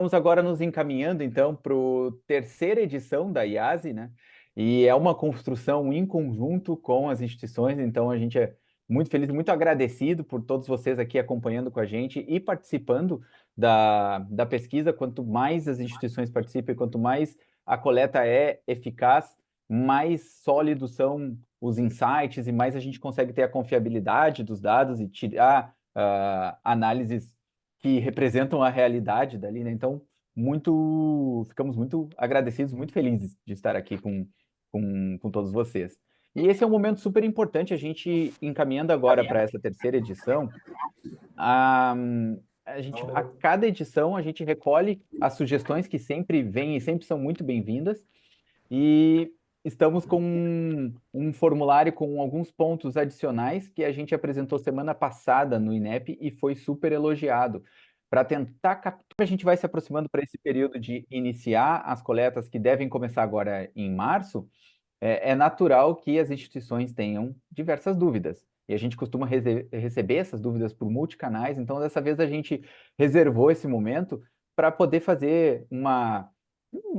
Estamos agora nos encaminhando, então, para a terceira edição da IASE, né? E é uma construção em conjunto com as instituições, então a gente é muito feliz, muito agradecido por todos vocês aqui acompanhando com a gente e participando da pesquisa. Quanto mais as instituições participam, quanto mais a coleta é eficaz, mais sólidos são os insights e mais a gente consegue ter a confiabilidade dos dados e tirar análises que representam a realidade dali, né? Então, ficamos muito agradecidos, muito felizes de estar aqui com todos vocês. E esse é um momento super importante, a gente encaminhando agora para essa terceira edição. A, a cada edição a gente recolhe as sugestões que sempre vêm e sempre são muito bem-vindas. E estamos com um formulário com alguns pontos adicionais que a gente apresentou semana passada no INEP e foi super elogiado. Para tentar capturar, a gente vai se aproximando para esse período de iniciar as coletas que devem começar agora em março. É natural que as instituições tenham diversas dúvidas. E a gente costuma receber essas dúvidas por multicanais, então dessa vez a gente reservou esse momento para poder fazer uma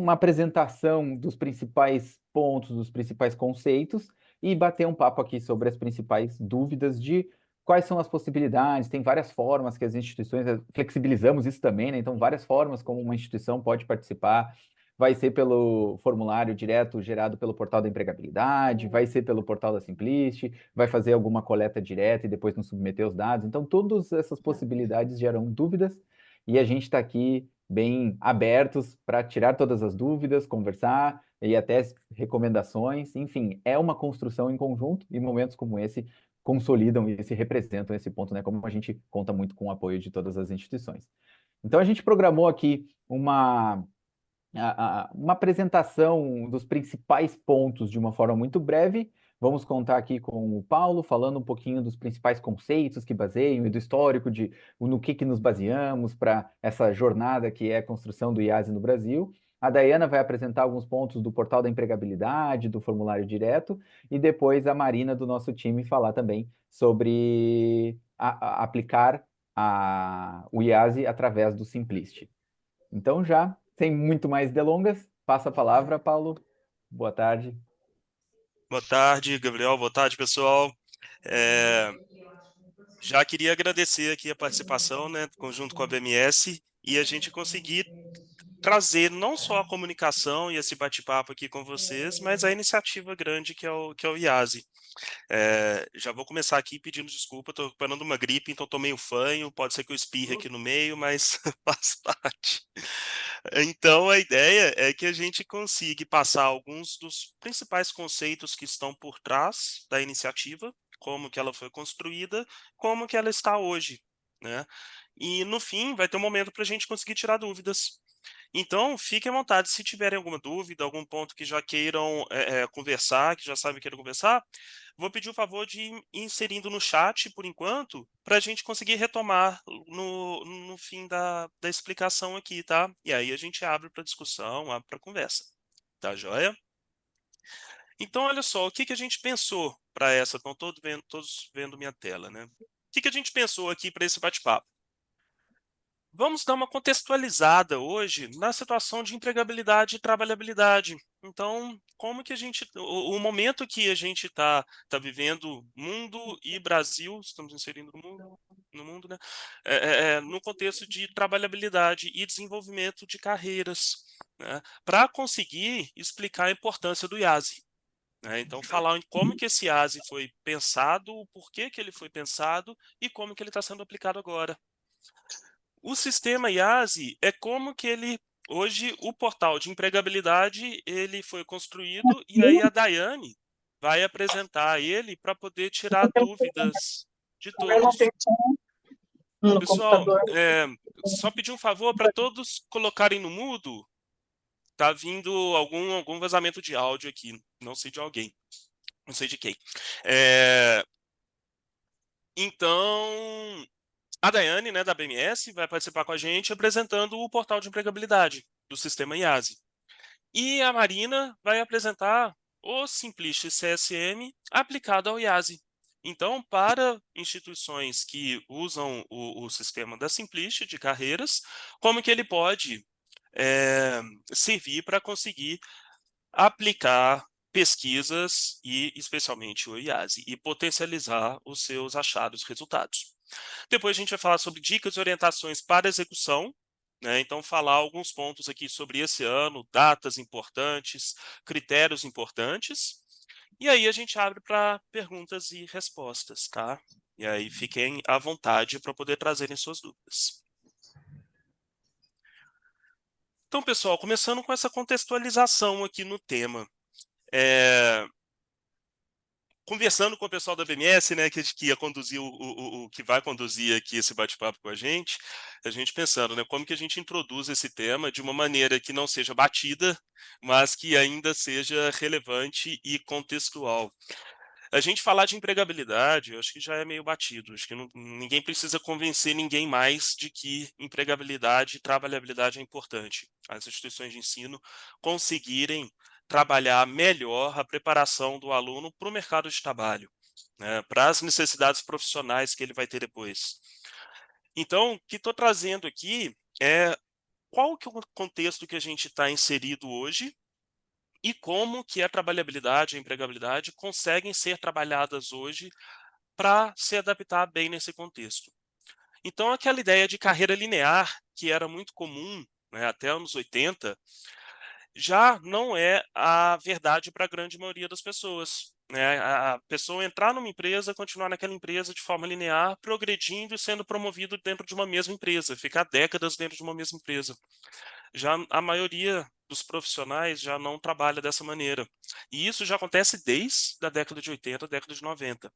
apresentação dos principais pontos, dos principais conceitos e bater um papo aqui sobre as principais dúvidas de quais são as possibilidades. Tem várias formas que as instituições flexibilizamos isso também, né? Então, várias formas como uma instituição pode participar. Vai ser pelo formulário direto gerado pelo portal da empregabilidade, vai ser pelo portal da Simplist, vai fazer alguma coleta direta e depois nos submeter os dados. Então, todas essas possibilidades geram dúvidas e a gente está aqui bem abertos para tirar todas as dúvidas, conversar e até recomendações. Enfim, é uma construção em conjunto e momentos como esse consolidam e se representam esse ponto, né? Como a gente conta muito com o apoio de todas as instituições. Então, a gente programou aqui uma apresentação dos principais pontos de uma forma muito breve. Vamos contar aqui com o Paulo, falando um pouquinho dos principais conceitos que baseiam e do histórico de no que nos baseamos para essa jornada que é a construção do IASE no Brasil. A Dayana vai apresentar alguns pontos do portal da empregabilidade, do formulário direto, e depois a Marina do nosso time falar também sobre aplicar o IASE através do Simplist. Então, já, sem muito mais delongas, passa a palavra, Paulo. Boa tarde. Boa tarde, Gabriel. Boa tarde, pessoal. É, Já queria agradecer aqui a participação, né, conjunto com a BMS, e a gente conseguir trazer não só a comunicação e esse bate-papo aqui com vocês, mas a iniciativa grande que é o IASE. Já vou começar aqui pedindo desculpa, estou recuperando uma gripe, então estou meio fanho, pode ser que eu espirre aqui no meio, mas faz parte. Então, a ideia é que a gente consiga passar alguns dos principais conceitos que estão por trás da iniciativa, como que ela foi construída, como que ela está hoje, né? E, no fim, vai ter um momento para a gente conseguir tirar dúvidas. Então, fiquem à vontade, se tiverem alguma dúvida, algum ponto que já queiram conversar, que já sabem que queiram conversar, vou pedir o favor de ir inserindo no chat, por enquanto, para a gente conseguir retomar no fim da explicação aqui, tá? E aí a gente abre para discussão, abre para conversa. Tá joia? Então, olha só, o que que a gente pensou para essa? Estão todos vendo minha tela, né? O que que a gente pensou aqui para esse bate-papo? Vamos dar uma contextualizada hoje na situação de empregabilidade e trabalhabilidade. Então, como que o momento que a gente tá vivendo, mundo e Brasil, estamos inserindo no mundo, né? No contexto de trabalhabilidade e desenvolvimento de carreiras, né? Para conseguir explicar a importância do IASE. Né? Então, falar em como que esse IASE foi pensado, o porquê que ele foi pensado e como que ele está sendo aplicado agora. O sistema IASE é como que ele hoje o portal de empregabilidade ele foi construído e aí a Daiane vai apresentar ele para poder tirar dúvidas de todos. No Pessoal, computador. só pedir um favor para todos colocarem no mudo. Tá vindo algum vazamento de áudio aqui, não sei de alguém, não sei de quem. Então, a Daiane, né, da BMS, vai participar com a gente apresentando o portal de empregabilidade do sistema IASE. E a Marina vai apresentar o Simplist CSM aplicado ao IASE. Então, para instituições que usam o sistema da Simplist de carreiras, como que ele pode servir para conseguir aplicar pesquisas e especialmente o IASE e potencializar os seus achados e resultados. Depois a gente vai falar sobre dicas e orientações para execução, né? Então falar alguns pontos aqui sobre esse ano, datas importantes, critérios importantes, e aí a gente abre para perguntas e respostas, tá? E aí fiquem à vontade para poder trazerem suas dúvidas. Então, pessoal, começando com essa contextualização aqui no tema. Conversando com o pessoal da BMS, né, que ia conduzir o que vai conduzir aqui esse bate-papo com a gente pensando, né, como que a gente introduz esse tema de uma maneira que não seja batida, mas que ainda seja relevante e contextual. A gente falar de empregabilidade, eu acho que já é meio batido. Acho que ninguém precisa convencer ninguém mais de que empregabilidade e trabalhabilidade é importante. As instituições de ensino conseguirem trabalhar melhor a preparação do aluno para o mercado de trabalho, né, para as necessidades profissionais que ele vai ter depois. Então, o que estou trazendo aqui é qual que é o contexto que a gente está inserido hoje e como que a trabalhabilidade e a empregabilidade conseguem ser trabalhadas hoje para se adaptar bem nesse contexto. Então, aquela ideia de carreira linear, que era muito comum, né, até anos 80, já não é a verdade para a grande maioria das pessoas, né? A pessoa entrar numa empresa, continuar naquela empresa de forma linear, progredindo e sendo promovido dentro de uma mesma empresa, ficar décadas dentro de uma mesma empresa. Já a maioria dos profissionais já não trabalha dessa maneira. E isso já acontece desde a década de 80, década de 90,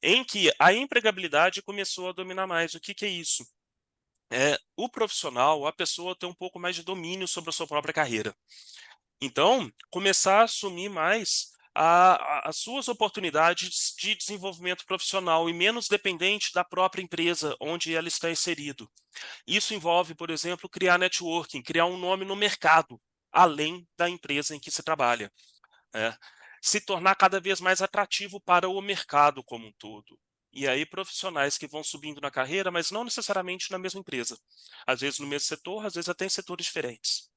em que a empregabilidade começou a dominar mais. O que que é isso? O profissional, a pessoa tem um pouco mais de domínio sobre a sua própria carreira. Então, começar a assumir mais as suas oportunidades de desenvolvimento profissional e menos dependente da própria empresa onde ela está inserido. Isso envolve, por exemplo, criar networking, criar um nome no mercado, além da empresa em que se trabalha, né? Se tornar cada vez mais atrativo para o mercado como um todo. E aí, profissionais que vão subindo na carreira, mas não necessariamente na mesma empresa. Às vezes no mesmo setor, às vezes até em setores diferentes.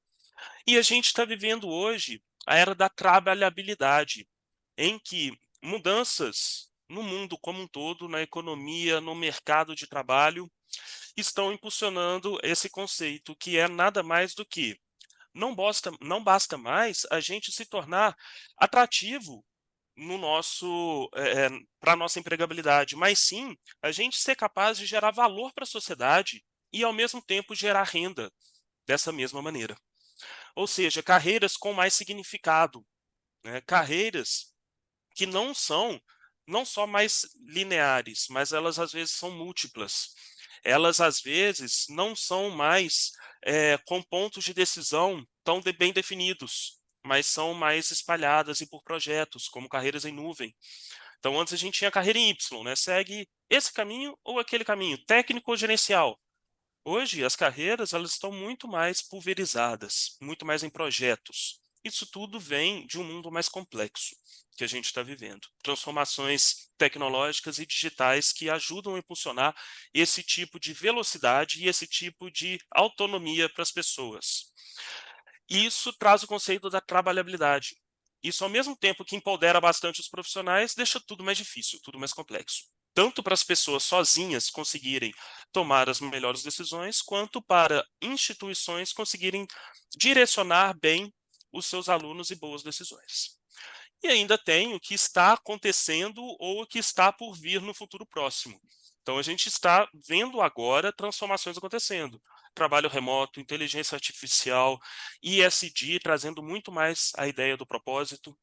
E a gente está vivendo hoje a era da trabalhabilidade, em que mudanças no mundo como um todo, na economia, no mercado de trabalho, estão impulsionando esse conceito, que é nada mais do que não basta mais a gente se tornar atrativo no nosso para a nossa empregabilidade, mas sim a gente ser capaz de gerar valor para a sociedade e, ao mesmo tempo, gerar renda dessa mesma maneira. Ou seja, carreiras com mais significado, né? Carreiras que não só mais lineares, mas elas às vezes são múltiplas. Elas às vezes não são mais com pontos de decisão tão bem definidos, mas são mais espalhadas e por projetos, como carreiras em nuvem. Então antes a gente tinha carreira em Y, né? Segue esse caminho ou aquele caminho, técnico ou gerencial. Hoje, as carreiras elas estão muito mais pulverizadas, muito mais em projetos. Isso tudo vem de um mundo mais complexo que a gente está vivendo. Transformações tecnológicas e digitais que ajudam a impulsionar esse tipo de velocidade e esse tipo de autonomia para as pessoas. E isso traz o conceito da trabalhabilidade. Isso, ao mesmo tempo que empodera bastante os profissionais, deixa tudo mais difícil, tudo mais complexo. Tanto para as pessoas sozinhas conseguirem tomar as melhores decisões, quanto para instituições conseguirem direcionar bem os seus alunos e boas decisões. E ainda tem o que está acontecendo ou o que está por vir no futuro próximo. Então, a gente está vendo agora transformações acontecendo. Trabalho remoto, inteligência artificial, ESG, trazendo muito mais a ideia do propósito,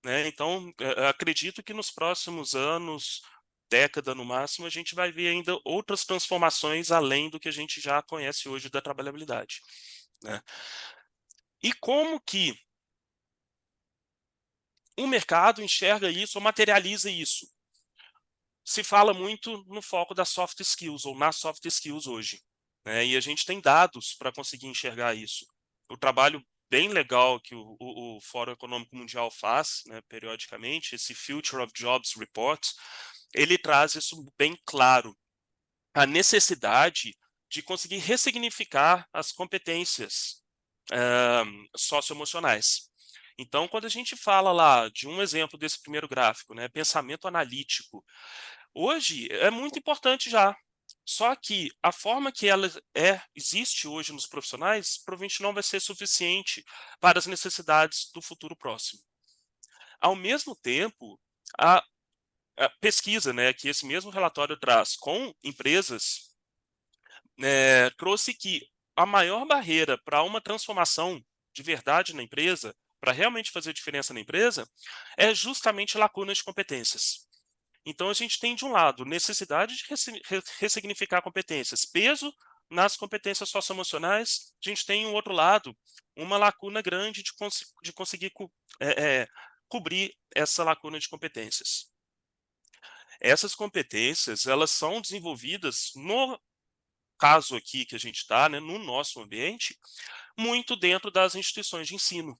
né? Então, acredito que nos próximos anos, década no máximo, a gente vai ver ainda outras transformações além do que a gente já conhece hoje da trabalhabilidade, né? E como que o mercado enxerga isso ou materializa isso? Se fala muito no foco das soft skills ou nas soft skills hoje, né? E a gente tem dados para conseguir enxergar isso. O trabalho bem legal que o Fórum Econômico Mundial faz, né, periodicamente, esse Future of Jobs Report, ele traz isso bem claro, a necessidade de conseguir ressignificar as competências socioemocionais. Então, quando a gente fala lá de um exemplo desse primeiro gráfico, né, pensamento analítico, hoje é muito importante já. Só que a forma que ela existe hoje nos profissionais provavelmente não vai ser suficiente para as necessidades do futuro próximo. Ao mesmo tempo, a pesquisa, né, que esse mesmo relatório traz com empresas, trouxe que a maior barreira para uma transformação de verdade na empresa, para realmente fazer diferença na empresa, é justamente lacunas de competências. Então, a gente tem, de um lado, necessidade de ressignificar competências, peso nas competências socioemocionais, a gente tem, um outro lado, uma lacuna grande de conseguir cobrir essa lacuna de competências. Essas competências, elas são desenvolvidas, no caso aqui que a gente está, né, no nosso ambiente, muito dentro das instituições de ensino.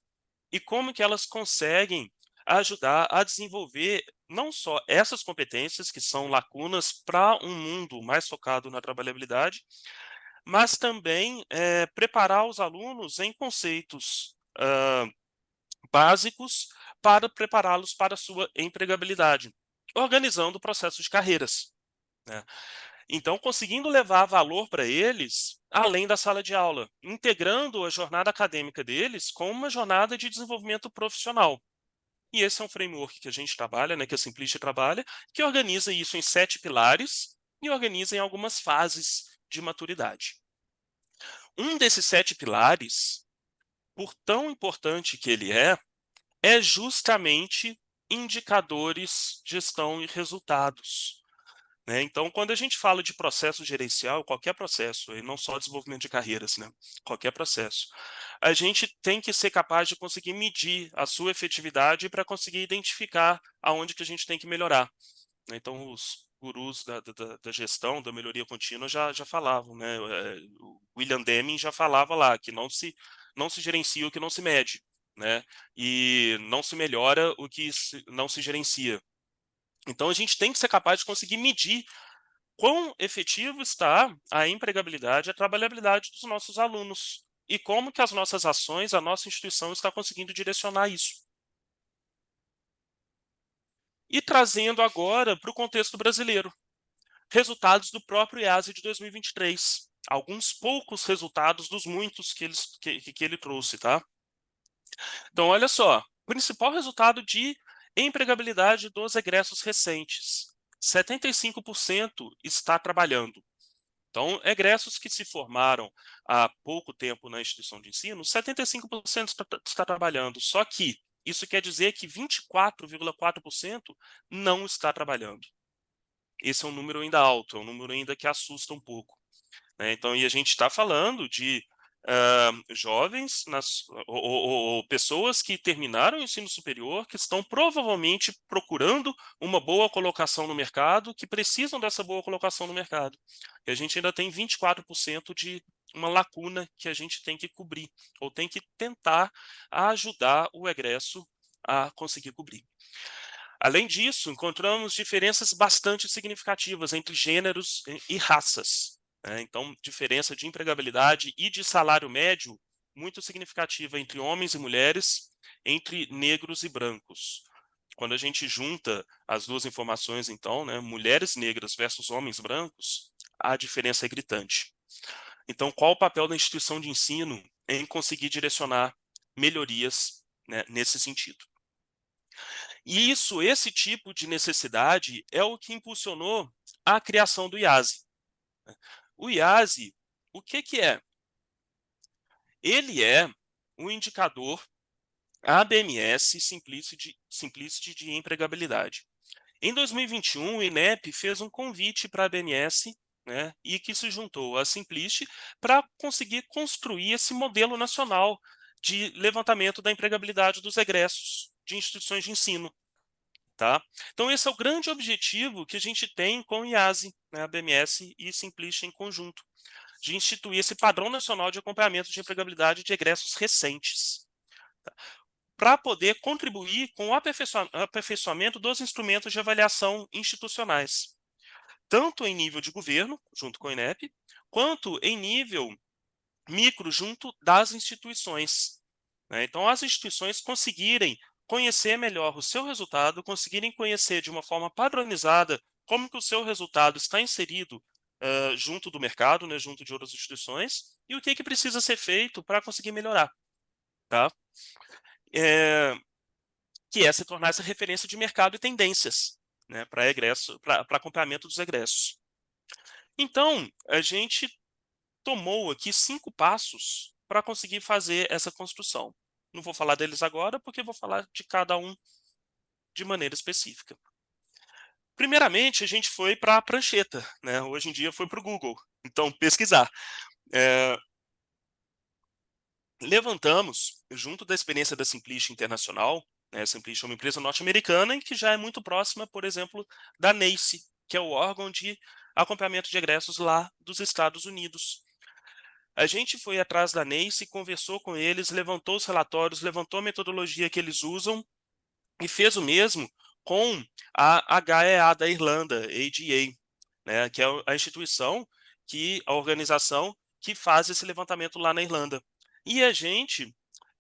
E como que elas conseguem ajudar a desenvolver não só essas competências, que são lacunas para um mundo mais focado na trabalhabilidade, mas também preparar os alunos em conceitos básicos para prepará-los para a sua empregabilidade, organizando o processo de carreiras, né? Então, conseguindo levar valor para eles além da sala de aula, integrando a jornada acadêmica deles com uma jornada de desenvolvimento profissional. E esse é um framework que a gente trabalha, né, que a Simplist trabalha, que organiza isso em 7 pilares e organiza em algumas fases de maturidade. Um desses 7 pilares, por tão importante que ele é justamente indicadores, gestão e resultados, né? Então, quando a gente fala de processo gerencial, qualquer processo, e não só desenvolvimento de carreiras, né? Qualquer processo, a gente tem que ser capaz de conseguir medir a sua efetividade para conseguir identificar aonde que a gente tem que melhorar, né? Então, os gurus da gestão, da melhoria contínua já falavam, né? O William Deming já falava lá que não se gerencia o que não se mede, né? E não se melhora o que não se gerencia. Então, a gente tem que ser capaz de conseguir medir quão efetivo está a empregabilidade, a trabalhabilidade dos nossos alunos e como que as nossas ações, a nossa instituição está conseguindo direcionar isso. E trazendo agora para o contexto brasileiro, resultados do próprio IASE de 2023. Alguns poucos resultados dos muitos que ele trouxe, tá? Então, olha só, principal resultado de empregabilidade dos egressos recentes. 75% está trabalhando. Então, egressos que se formaram há pouco tempo na instituição de ensino, 75% está trabalhando. Só que isso quer dizer que 24,4% não está trabalhando. Esse é um número ainda alto, é um número ainda que assusta um pouco, né? Então, e a gente está falando de jovens ou pessoas que terminaram o ensino superior, que estão provavelmente procurando uma boa colocação no mercado, que precisam dessa boa colocação no mercado. E a gente ainda tem 24% de uma lacuna que a gente tem que cobrir, ou tem que tentar ajudar o egresso a conseguir cobrir. Além disso, encontramos diferenças bastante significativas entre gêneros e raças, né? Então, diferença de empregabilidade e de salário médio muito significativa entre homens e mulheres, entre negros e brancos. Quando a gente junta as duas informações, então, né, mulheres negras versus homens brancos, a diferença é gritante. Então, qual o papel da instituição de ensino em conseguir direcionar melhorias, né, nesse sentido? E esse tipo de necessidade é o que impulsionou a criação do IASE. O IASE, o que é? Ele é um indicador ABMS Simplicity de empregabilidade. Em 2021, o INEP fez um convite para a ABMS, né, e que se juntou à Simplicity para conseguir construir esse modelo nacional de levantamento da empregabilidade dos egressos de instituições de ensino. Tá? Então, esse é o grande objetivo que a gente tem com o IASE, né, a BMS e Simplist em conjunto, de instituir esse padrão nacional de acompanhamento de empregabilidade de egressos recentes, tá? Para poder contribuir com o aperfeiçoamento dos instrumentos de avaliação institucionais, tanto em nível de governo, junto com o INEP, quanto em nível micro junto das instituições, né? Então, as instituições conseguirem conhecer melhor o seu resultado, conseguirem conhecer de uma forma padronizada como que o seu resultado está inserido junto do mercado, né, junto de outras instituições, e o que precisa ser feito para conseguir melhorar, tá? Que é se tornar essa referência de mercado e tendências, né, para egresso, para acompanhamento dos egressos. Então, a gente tomou aqui 5 passos para conseguir fazer essa construção. Não vou falar deles agora, porque vou falar de cada um de maneira específica. Primeiramente, a gente foi para a prancheta, né? Hoje em dia foi para o Google. Então, pesquisar. Levantamos, junto da experiência da Simplist Internacional, né? A Simplist é uma empresa norte-americana e que já é muito próxima, por exemplo, da NACE, que é o órgão de acompanhamento de egressos lá dos Estados Unidos. A gente foi atrás da NACE, conversou com eles, levantou os relatórios, levantou a metodologia que eles usam e fez o mesmo com a HEA da Irlanda, AGA, né, que é a instituição, a organização que faz esse levantamento lá na Irlanda. E a gente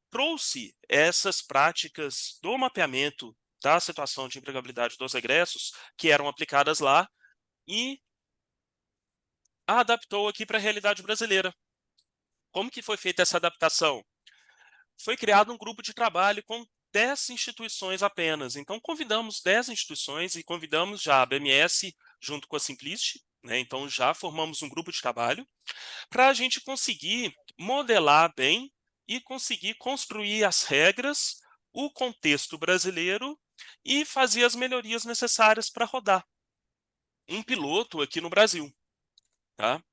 trouxe essas práticas do mapeamento da situação de empregabilidade dos egressos que eram aplicadas lá e a adaptou aqui para a realidade brasileira. Como que foi feita essa adaptação? Foi criado um grupo de trabalho com 10 instituições apenas. Então, convidamos 10 instituições e convidamos já a BMS junto com a Simplist, né? Então, já formamos um grupo de trabalho para a gente conseguir modelar bem e conseguir construir as regras, o contexto brasileiro e fazer as melhorias necessárias para rodar um piloto aqui no Brasil, tá?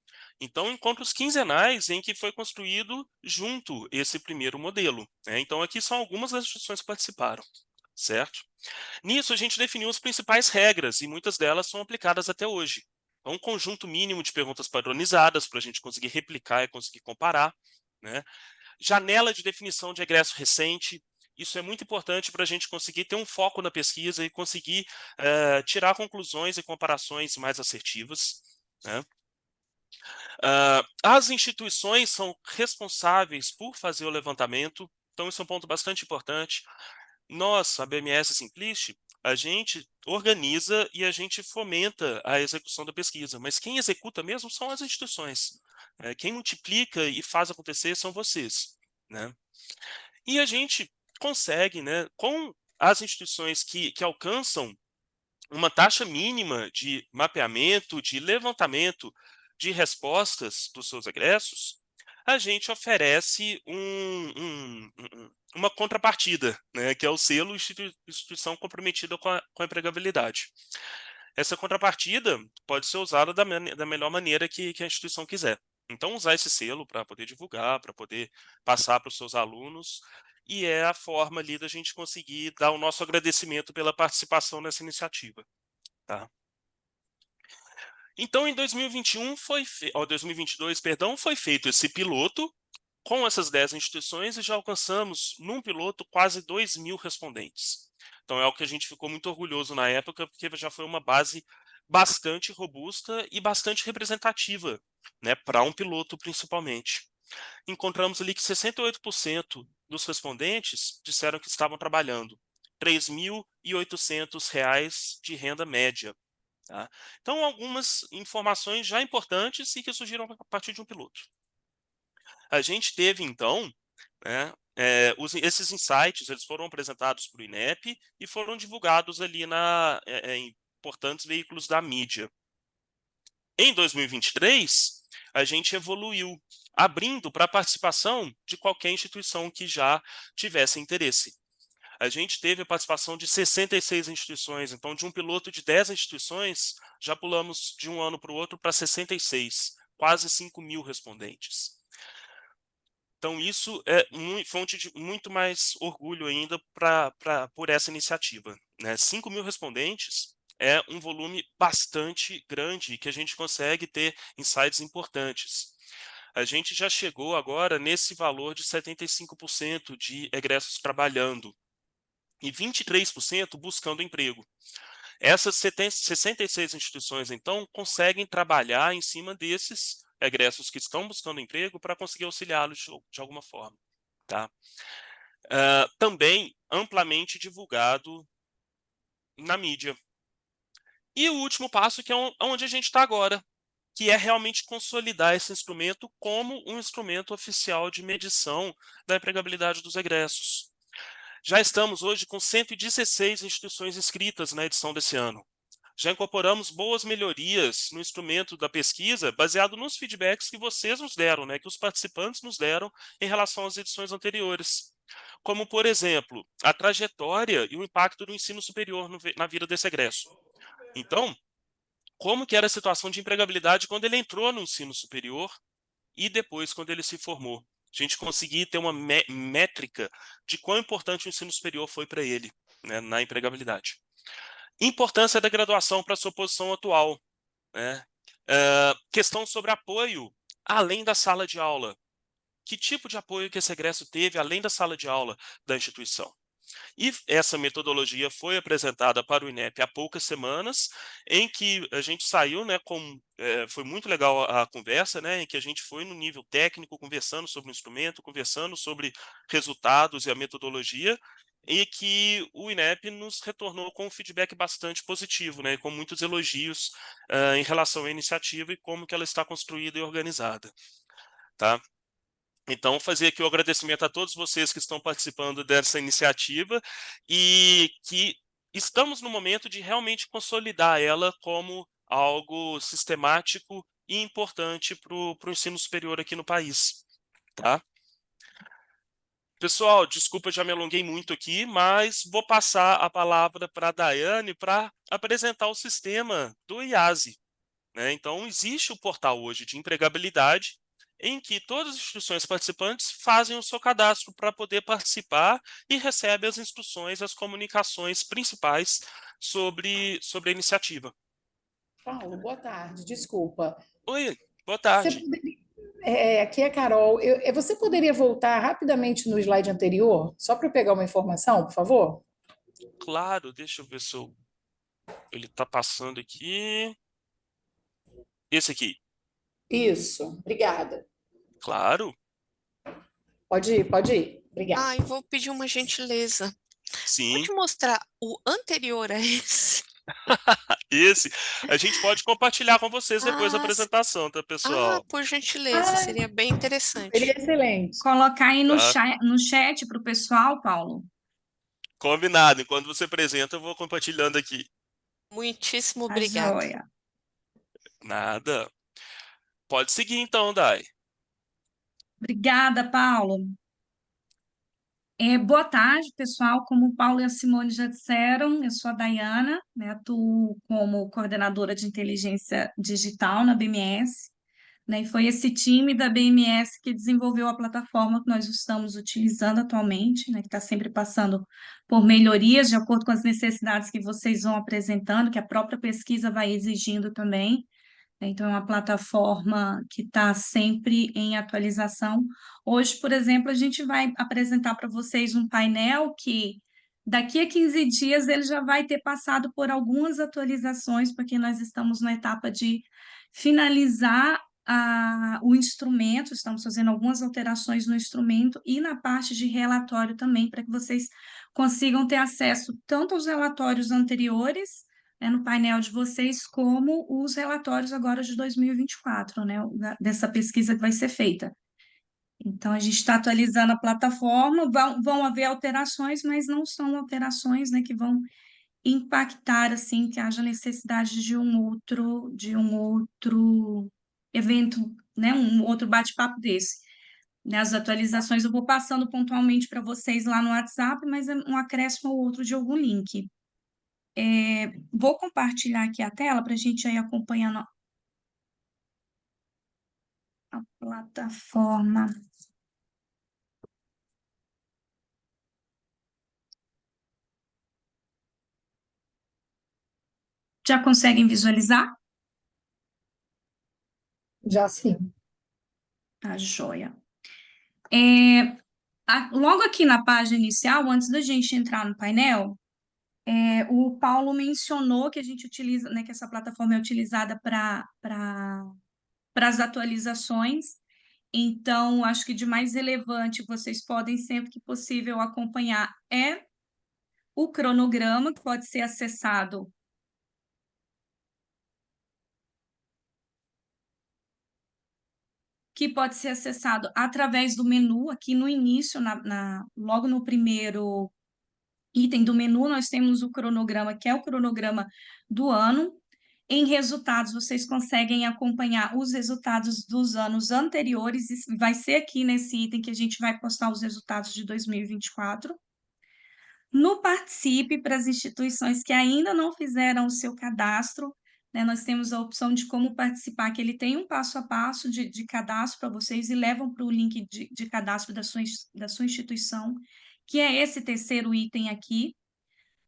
Então, encontros quinzenais em que foi construído junto esse primeiro modelo, né? Então, aqui são algumas das instituições que participaram, certo? Nisso, a gente definiu as principais regras e muitas delas são aplicadas até hoje. Então, um conjunto mínimo de perguntas padronizadas para a gente conseguir replicar e conseguir comparar, né? Janela de definição de egresso recente. Isso é muito importante para a gente conseguir ter um foco na pesquisa e conseguir tirar conclusões e comparações mais assertivas, né? As instituições são responsáveis por fazer o levantamento, então isso é um ponto bastante importante. Nós, a BMS Simplist, a gente organiza e a gente fomenta a execução da pesquisa, mas quem executa mesmo são as instituições. Quem multiplica e faz acontecer são vocês, né? E a gente consegue, né, com as instituições que alcançam uma taxa mínima de mapeamento, de levantamento de respostas dos seus egressos, a gente oferece uma contrapartida, né, que é o selo instituição comprometida com a empregabilidade. Essa contrapartida pode ser usada da melhor maneira que a instituição quiser. Então, usar esse selo para poder divulgar, para poder passar para os seus alunos, e é a forma ali da gente conseguir dar o nosso agradecimento pela participação nessa iniciativa. Tá? Então, em 2021 2022, perdão, foi feito esse piloto com essas 10 instituições e já alcançamos, num piloto, quase 2.000 respondentes. Então, é algo que a gente ficou muito orgulhoso na época, porque já foi uma base bastante robusta e bastante representativa, né, para um piloto, principalmente. Encontramos ali que 68% dos respondentes disseram que estavam trabalhando R$ 3.800 de renda média. Tá? Então, algumas informações já importantes e que surgiram a partir de um piloto. A gente teve, então, né, esses insights, eles foram apresentados para o INEP e foram divulgados ali em importantes veículos da mídia. Em 2023, a gente evoluiu, abrindo para a participação de qualquer instituição que já tivesse interesse. A gente teve a participação de 66 instituições, então de um piloto de 10 instituições, já pulamos de um ano para o outro para 66, quase 5.000 respondentes. Então isso é fonte de muito mais orgulho ainda por essa iniciativa, né? 5.000 respondentes é um volume bastante grande que a gente consegue ter insights importantes. A gente já chegou agora nesse valor de 75% de egressos trabalhando e 23% buscando emprego. Essas 66 instituições, então, conseguem trabalhar em cima desses egressos que estão buscando emprego para conseguir auxiliá-los de alguma forma. Tá? Também amplamente divulgado na mídia. E o último passo, que é onde a gente está agora, que é realmente consolidar esse instrumento como um instrumento oficial de medição da empregabilidade dos egressos. Já estamos hoje com 116 instituições inscritas na edição desse ano. Já incorporamos boas melhorias no instrumento da pesquisa, baseado nos feedbacks que vocês nos deram, que os participantes nos deram em relação às edições anteriores. Como, por exemplo, a trajetória e o impacto do ensino superior na vida desse egresso. Então, como que era a situação de empregabilidade quando ele entrou no ensino superior e depois quando ele se formou. A gente conseguir ter uma métrica de quão importante o ensino superior foi para ele, na empregabilidade. Importância da graduação para a sua posição atual. Questão sobre apoio além da sala de aula. Que tipo de apoio que esse egresso teve além da sala de aula da instituição? E essa metodologia foi apresentada para o INEP há poucas semanas, em que a gente saiu, foi muito legal a conversa, em que a gente foi no nível técnico, conversando sobre o instrumento, conversando sobre resultados e a metodologia, e que o INEP nos retornou com um feedback bastante positivo, com muitos elogios em relação à iniciativa e como que ela está construída e organizada. Tá? Então, fazer aqui o agradecimento a todos vocês que estão participando dessa iniciativa e que estamos no momento de realmente consolidar ela como algo sistemático e importante para o ensino superior aqui no país. Tá? Pessoal, desculpa, já me alonguei muito aqui, mas vou passar a palavra para a Daiane para apresentar o sistema do IASE. Então, existe o portal hoje de empregabilidade, em que todas as instituições participantes fazem o seu cadastro para poder participar e recebem as instruções, as comunicações principais sobre a iniciativa. Paulo, boa tarde, desculpa. Oi, boa tarde. Aqui é a Carol. Você poderia voltar rapidamente no slide anterior, só para eu pegar uma informação, por favor? Claro, deixa eu ver se ele está passando aqui. Esse aqui. Isso, obrigada. Claro. Pode ir, pode ir. Obrigada. Eu vou pedir uma gentileza. Sim. Pode mostrar o anterior a esse? Esse. A gente pode compartilhar com vocês depois da apresentação, tá, pessoal? Por gentileza, seria bem interessante. Seria excelente. Colocar aí no chat para o pessoal, Paulo. Combinado. Enquanto você apresenta, eu vou compartilhando aqui. Muitíssimo obrigada. Joia. Nada. Pode seguir então, Dai. Obrigada, Paulo. Boa tarde, pessoal. Como o Paulo e a Simone já disseram, eu sou a Daiana, atuo como coordenadora de inteligência digital na BMS, e foi esse time da BMS que desenvolveu a plataforma que nós estamos utilizando atualmente, que está sempre passando por melhorias de acordo com as necessidades que vocês vão apresentando, que a própria pesquisa vai exigindo também. Então, é uma plataforma que está sempre em atualização. Hoje, por exemplo, a gente vai apresentar para vocês um painel que daqui a 15 dias ele já vai ter passado por algumas atualizações, porque nós estamos na etapa de finalizar o instrumento, estamos fazendo algumas alterações no instrumento e na parte de relatório também, para que vocês consigam ter acesso tanto aos relatórios anteriores, no painel de vocês, como os relatórios agora de 2024, dessa pesquisa que vai ser feita. Então, a gente está atualizando a plataforma, vão haver alterações, mas não são alterações, que vão impactar, assim, que haja necessidade de um outro evento, um outro bate-papo desse. As atualizações eu vou passando pontualmente para vocês lá no WhatsApp, mas é um acréscimo ou outro de algum link. Vou compartilhar aqui a tela para a gente ir acompanhando a plataforma. Já conseguem visualizar? Já sim. Tá, joia. Logo aqui na página inicial, antes da gente entrar no painel, o Paulo mencionou que a gente utiliza, que essa plataforma é utilizada para para as atualizações. Então, acho que de mais relevante, vocês podem, sempre que possível, acompanhar o cronograma, que pode ser acessado através do menu, aqui no início, logo no primeiro item do menu, nós temos o cronograma, que é o cronograma do ano. Em resultados, vocês conseguem acompanhar os resultados dos anos anteriores, e vai ser aqui nesse item que a gente vai postar os resultados de 2024. No Participe, para as instituições que ainda não fizeram o seu cadastro, né, nós temos a opção de como participar, que ele tem um passo a passo de cadastro para vocês e levam para o link de cadastro da sua instituição, que é esse terceiro item aqui.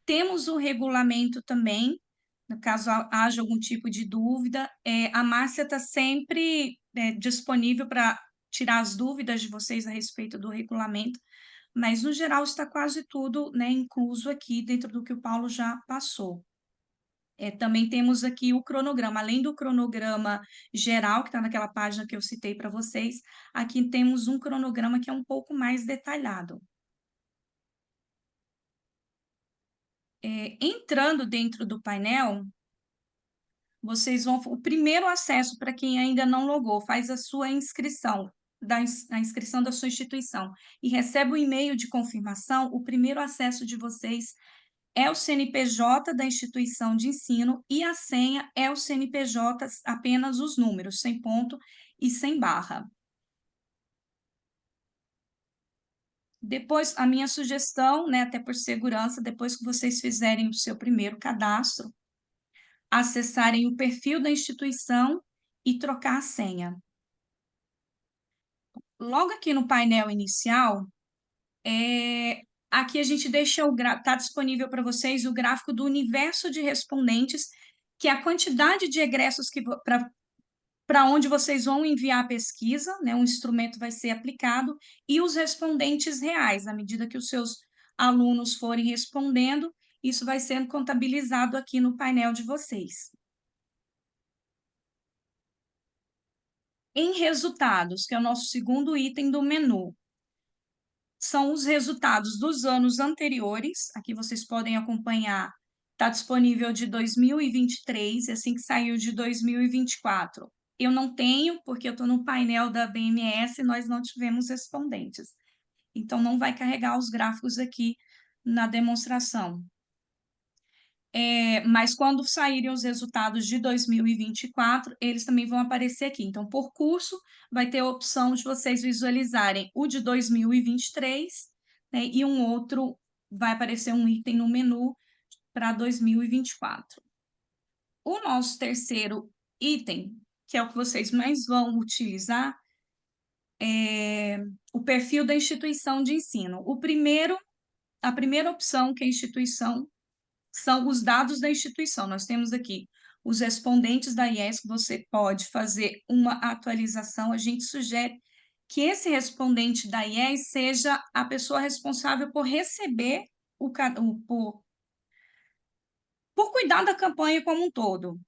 Temos o regulamento também, no caso haja algum tipo de dúvida. A Márcia está sempre disponível para tirar as dúvidas de vocês a respeito do regulamento, mas, no geral, está quase tudo, né, incluso aqui dentro do que o Paulo já passou. Também temos aqui o cronograma, além do cronograma geral, que está naquela página que eu citei para vocês, aqui temos um cronograma que é um pouco mais detalhado. Entrando dentro do painel, vocês vão... O primeiro acesso, para quem ainda não logou, faz a sua inscrição, a inscrição da sua instituição, e recebe o e-mail de confirmação. O primeiro acesso de vocês é o CNPJ da instituição de ensino, e a senha é o CNPJ, apenas os números, sem ponto e sem barra. Depois, a minha sugestão, né, até por segurança, depois que vocês fizerem o seu primeiro cadastro, acessarem o perfil da instituição e trocar a senha. Logo aqui no painel inicial, aqui a gente deixa está disponível para vocês o gráfico do universo de respondentes, que é a quantidade de egressos para onde vocês vão enviar a pesquisa, né? Um instrumento vai ser aplicado, e os respondentes reais, à medida que os seus alunos forem respondendo, isso vai sendo contabilizado aqui no painel de vocês. Em resultados, que é o nosso segundo item do menu, são os resultados dos anos anteriores. Aqui vocês podem acompanhar, está disponível de 2023, e assim que saiu de 2024. Eu não tenho, porque eu estou no painel da BMS e nós não tivemos respondentes. Então, não vai carregar os gráficos aqui na demonstração. Mas quando saírem os resultados de 2024, eles também vão aparecer aqui. Então, por curso, vai ter a opção de vocês visualizarem o de 2023, né, e um outro, vai aparecer um item no menu para 2024. O nosso terceiro item, que é o que vocês mais vão utilizar, é o perfil da instituição de ensino. A primeira opção, que é a instituição, são os dados da instituição. Nós temos aqui os respondentes da IES, que você pode fazer uma atualização. A gente sugere que esse respondente da IES seja a pessoa responsável por receber por cuidar da campanha como um todo.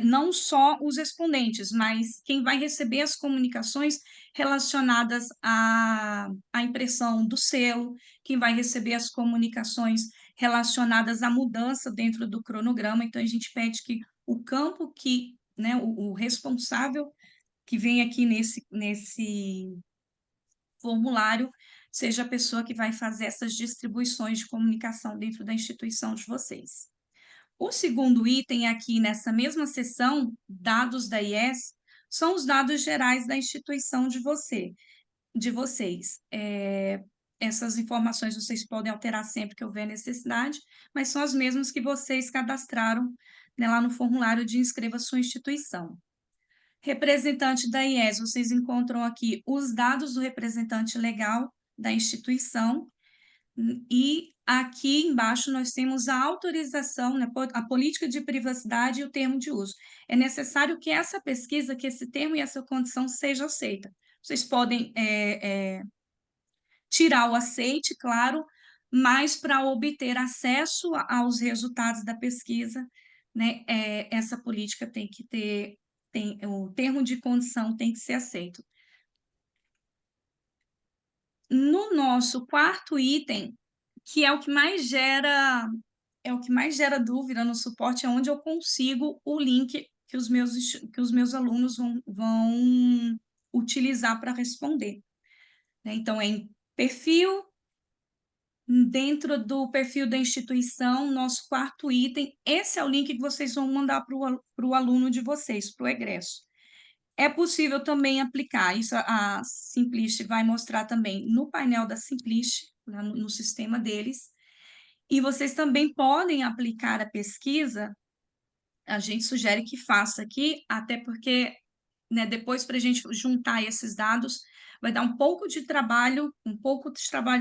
Não só os respondentes, mas quem vai receber as comunicações relacionadas à impressão do selo, quem vai receber as comunicações relacionadas à mudança dentro do cronograma. Então, a gente pede que o campo que, né, o responsável que vem aqui nesse formulário seja a pessoa que vai fazer essas distribuições de comunicação dentro da instituição de vocês. O segundo item aqui nessa mesma seção, dados da IES, são os dados gerais da instituição de vocês. Essas informações vocês podem alterar sempre que houver necessidade, mas são as mesmas que vocês cadastraram, né, lá no formulário de inscreva sua instituição. Representante da IES, vocês encontram aqui os dados do representante legal da instituição, e aqui embaixo nós temos a autorização, né, a política de privacidade e o termo de uso. É necessário que essa pesquisa, que esse termo e essa condição seja aceita. Vocês podem tirar o aceite, claro, mas para obter acesso aos resultados da pesquisa, né, essa política tem que ter o termo de condição tem que ser aceito. No nosso quarto item, que é o que mais gera dúvida no suporte, é onde eu consigo o link que os meus alunos vão utilizar para responder, né? Então, é em perfil, dentro do perfil da instituição, nosso quarto item, esse é o link que vocês vão mandar para o aluno de vocês, para o egresso. É possível também aplicar, isso a Simplist vai mostrar também no painel da Simplist, no sistema deles, e vocês também podem aplicar a pesquisa, a gente sugere que faça aqui, até porque, né, depois para a gente juntar esses dados, vai dar um pouco de trabalho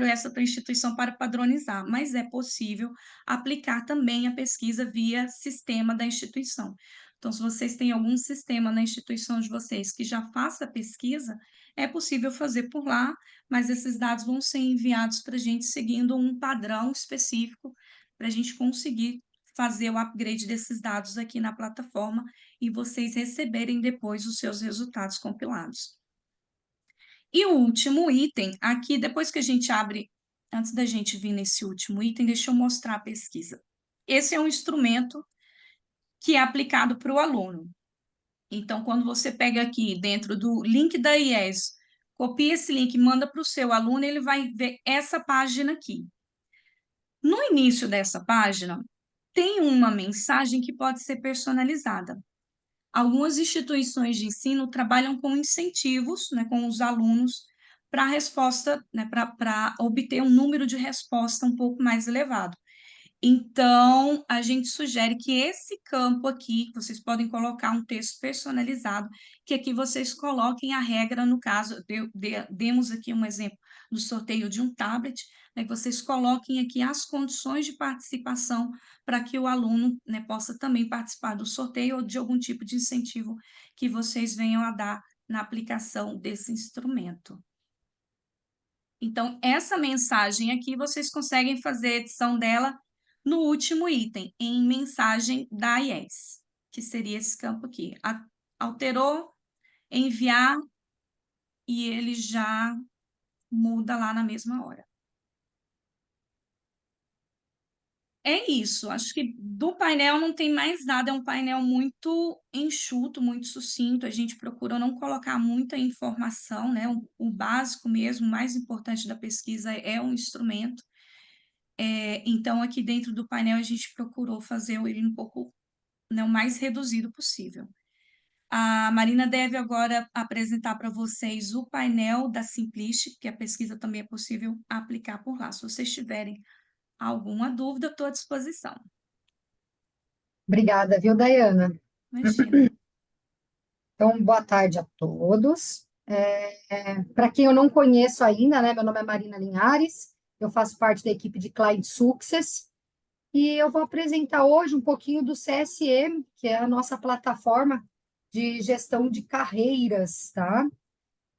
essa para a instituição para padronizar, mas é possível aplicar também a pesquisa via sistema da instituição. Então, se vocês têm algum sistema na instituição de vocês que já faça a pesquisa, é possível fazer por lá, mas esses dados vão ser enviados para a gente seguindo um padrão específico para a gente conseguir fazer o upgrade desses dados aqui na plataforma e vocês receberem depois os seus resultados compilados. E o último item, aqui, depois que a gente abre, antes da gente vir nesse último item, deixa eu mostrar a pesquisa. Esse é um instrumento que é aplicado para o aluno. Então, quando você pega aqui dentro do link da IES, copia esse link e manda para o seu aluno, ele vai ver essa página aqui. No início dessa página, tem uma mensagem que pode ser personalizada. Algumas instituições de ensino trabalham com incentivos, né, com os alunos, para a resposta, né, para obter um número de resposta um pouco mais elevado. Então, a gente sugere que esse campo aqui, vocês podem colocar um texto personalizado, que aqui vocês coloquem a regra, no caso, demos aqui um exemplo do sorteio de um tablet, né, que vocês coloquem aqui as condições de participação para que o aluno, né, possa também participar do sorteio ou de algum tipo de incentivo que vocês venham a dar na aplicação desse instrumento. Então, essa mensagem aqui, vocês conseguem fazer a edição dela no último item, em mensagem da IES, que seria esse campo aqui. Alterou, enviar, e ele já muda lá na mesma hora. É isso, acho que do painel não tem mais nada, é um painel muito enxuto, muito sucinto, a gente procura não colocar muita informação, né? O básico mesmo, o mais importante da pesquisa é um instrumento. Então, aqui dentro do painel, a gente procurou fazer ele um pouco, né, o mais reduzido possível. A Marina deve agora apresentar para vocês o painel da Simplist, que a pesquisa também é possível aplicar por lá. Se vocês tiverem alguma dúvida, eu estou à disposição. Obrigada, viu, Dayana? Imagina. Então, boa tarde a todos. Para quem eu não conheço ainda, né, meu nome é Marina Linhares, eu faço parte da equipe de Client Success, e eu vou apresentar hoje um pouquinho do CSM, que é a nossa plataforma de gestão de carreiras, tá?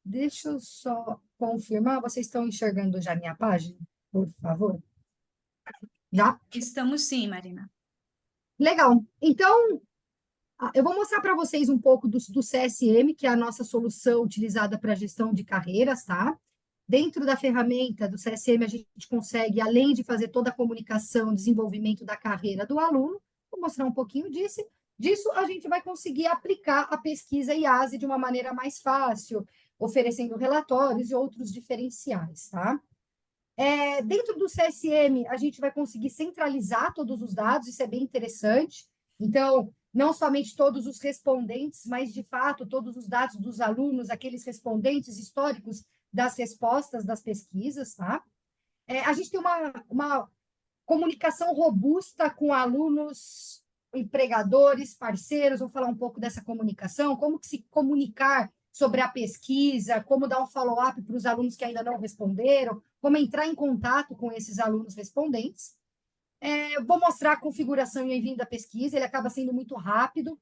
Deixa eu só confirmar, vocês estão enxergando já a minha página, por favor? Já? Estamos sim, Marina. Legal. Então, eu vou mostrar para vocês um pouco do CSM, que é a nossa solução utilizada para gestão de carreiras, tá? Dentro da ferramenta do CSM, a gente consegue, além de fazer toda a comunicação, desenvolvimento da carreira do aluno, vou mostrar um pouquinho disso a gente vai conseguir aplicar a pesquisa IASE de uma maneira mais fácil, oferecendo relatórios e outros diferenciais, tá? Dentro do CSM, a gente vai conseguir centralizar todos os dados, isso é bem interessante. Então, não somente todos os respondentes, mas, de fato, todos os dados dos alunos, aqueles respondentes históricos das respostas das pesquisas, tá? A gente tem uma comunicação robusta com alunos, empregadores, parceiros, vou falar um pouco dessa comunicação, como que se comunicar sobre a pesquisa, como dar um follow-up para os alunos que ainda não responderam, como entrar em contato com esses alunos respondentes. Vou mostrar a configuração e envio da pesquisa, ele acaba sendo muito rápido,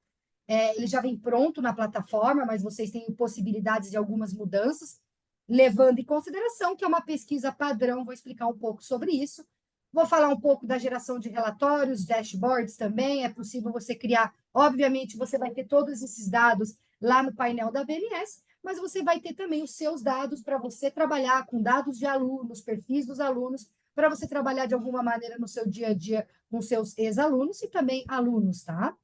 ele já vem pronto na plataforma, mas vocês têm possibilidades de algumas mudanças, levando em consideração que é uma pesquisa padrão, vou explicar um pouco sobre isso. Vou falar um pouco da geração de relatórios, dashboards também, é possível você criar Obviamente, você vai ter todos esses dados lá no painel da BMS, mas você vai ter também os seus dados para você trabalhar com dados de alunos, perfis dos alunos, para você trabalhar de alguma maneira no seu dia a dia com seus ex-alunos e também alunos, tá?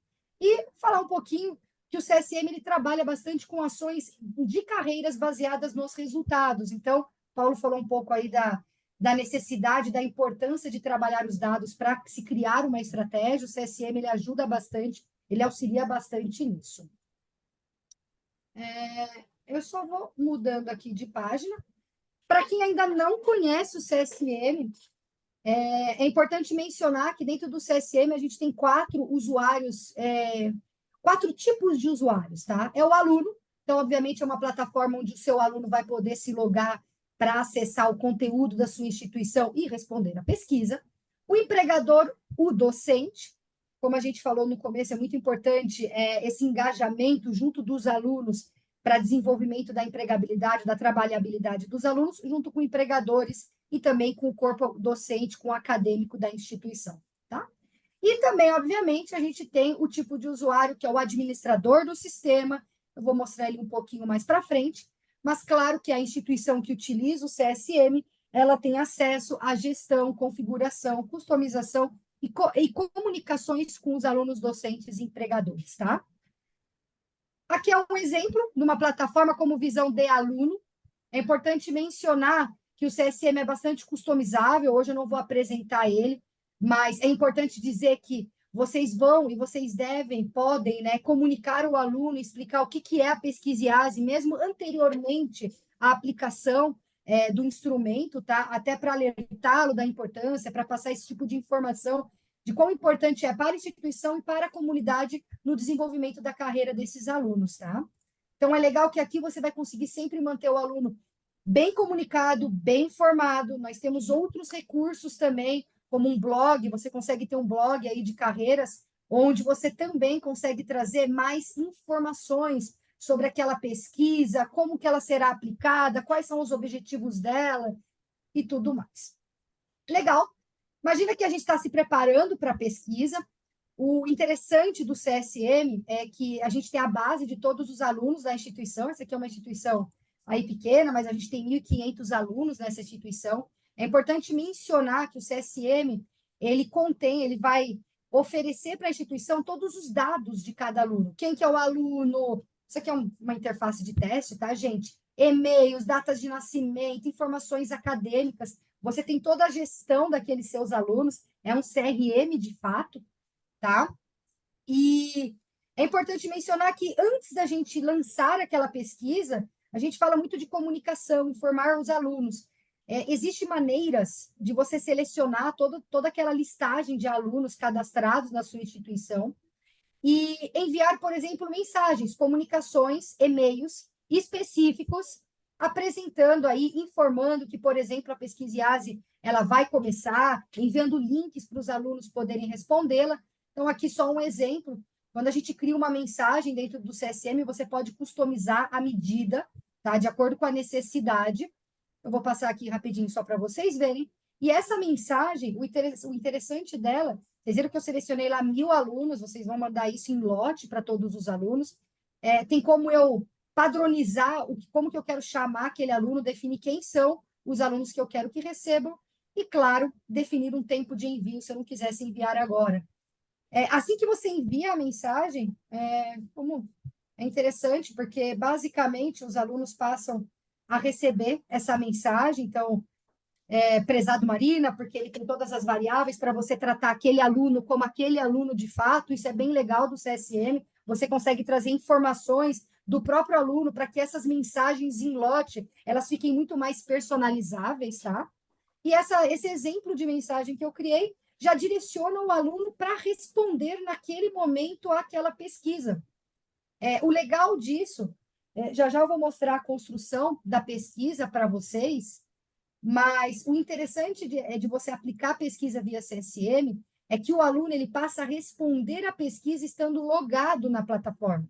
E falar um pouquinho que o CSM ele trabalha bastante com ações de carreiras baseadas nos resultados. Então, Paulo falou um pouco aí da necessidade, da importância de trabalhar os dados para se criar uma estratégia. O CSM ele ajuda bastante, ele auxilia bastante nisso. Eu só vou mudando aqui de página. Para quem ainda não conhece o CSM, é importante mencionar que dentro do CSM a gente tem 4 usuários, 4 tipos de usuários, tá? É o aluno, então, obviamente, é uma plataforma onde o seu aluno vai poder se logar para acessar o conteúdo da sua instituição e responder à pesquisa. O empregador, o docente, como a gente falou no começo, é muito importante esse engajamento junto dos alunos para desenvolvimento da empregabilidade, da trabalhabilidade dos alunos, junto com empregadores e também com o corpo docente, com o acadêmico da instituição, tá? E também, obviamente, a gente tem o tipo de usuário que é o administrador do sistema, eu vou mostrar ele um pouquinho mais para frente, mas claro que a instituição que utiliza o CSM, ela tem acesso à gestão, configuração, customização e comunicações com os alunos docentes e empregadores, tá? Aqui é um exemplo de uma plataforma como Visão de Aluno. É importante mencionar que o CSM é bastante customizável, hoje eu não vou apresentar ele, mas é importante dizer que vocês vão e vocês devem, podem, né, comunicar ao aluno, explicar o que é a pesquisa IASE, mesmo anteriormente à aplicação do instrumento, tá? Até para alertá-lo da importância, para passar esse tipo de informação de quão importante é para a instituição e para a comunidade no desenvolvimento da carreira desses alunos, tá? Então, é legal que aqui você vai conseguir sempre manter o aluno bem comunicado, bem informado. Nós temos outros recursos também, como um blog, você consegue ter um blog aí de carreiras, onde você também consegue trazer mais informações sobre aquela pesquisa, como que ela será aplicada, quais são os objetivos dela e tudo mais. Legal. Imagina que a gente está se preparando para a pesquisa. O interessante do CSM é que a gente tem a base de todos os alunos da instituição. Essa aqui é uma instituição aí pequena, mas a gente tem 1.500 alunos nessa instituição. É importante mencionar que o CSM, ele vai oferecer para a instituição todos os dados de cada aluno. Quem que é o aluno? Isso aqui é uma interface de teste, tá, gente? E-mails, datas de nascimento, informações acadêmicas. Você tem toda a gestão daqueles seus alunos. É um CRM, de fato, tá? E é importante mencionar que antes da gente lançar aquela pesquisa, a gente fala muito de comunicação, informar os alunos. Existem maneiras de você selecionar toda aquela listagem de alunos cadastrados na sua instituição e enviar, por exemplo, mensagens, comunicações, e-mails específicos, apresentando aí, informando que, por exemplo, a pesquisa IASE, ela vai começar, enviando links para os alunos poderem respondê-la. Então, aqui só um exemplo. Quando a gente cria uma mensagem dentro do CSM, você pode customizar a medida, tá? De acordo com a necessidade. Eu vou passar aqui rapidinho só para vocês verem. E essa mensagem, o interessante dela, vocês viram que eu selecionei lá 1.000 alunos, vocês vão mandar isso em lote para todos os alunos. Tem como eu padronizar como que eu quero chamar aquele aluno, definir quem são os alunos que eu quero que recebam e, claro, definir um tempo de envio, se eu não quisesse enviar agora. Assim que você envia a mensagem, é interessante, porque, basicamente, os alunos passam a receber essa mensagem. Então, prezado Marina, porque ele tem todas as variáveis para você tratar aquele aluno como aquele aluno de fato. Isso é bem legal do CSM. Você consegue trazer informações do próprio aluno para que essas mensagens em lote, elas fiquem muito mais personalizáveis, tá? E esse exemplo de mensagem que eu criei já direciona o aluno para responder naquele momento àquela pesquisa. O legal disso, já eu vou mostrar a construção da pesquisa para vocês, mas o interessante de você aplicar a pesquisa via CSM é que o aluno ele passa a responder a pesquisa estando logado na plataforma.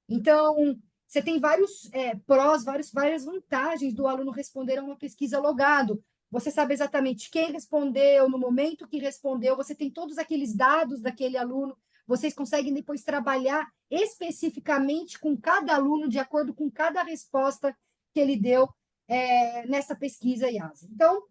Então, você tem vários prós, várias vantagens do aluno responder a uma pesquisa logado. Você sabe exatamente quem respondeu, no momento que respondeu, você tem todos aqueles dados daquele aluno, vocês conseguem depois trabalhar especificamente com cada aluno, de acordo com cada resposta que ele deu nessa pesquisa IASE. Então,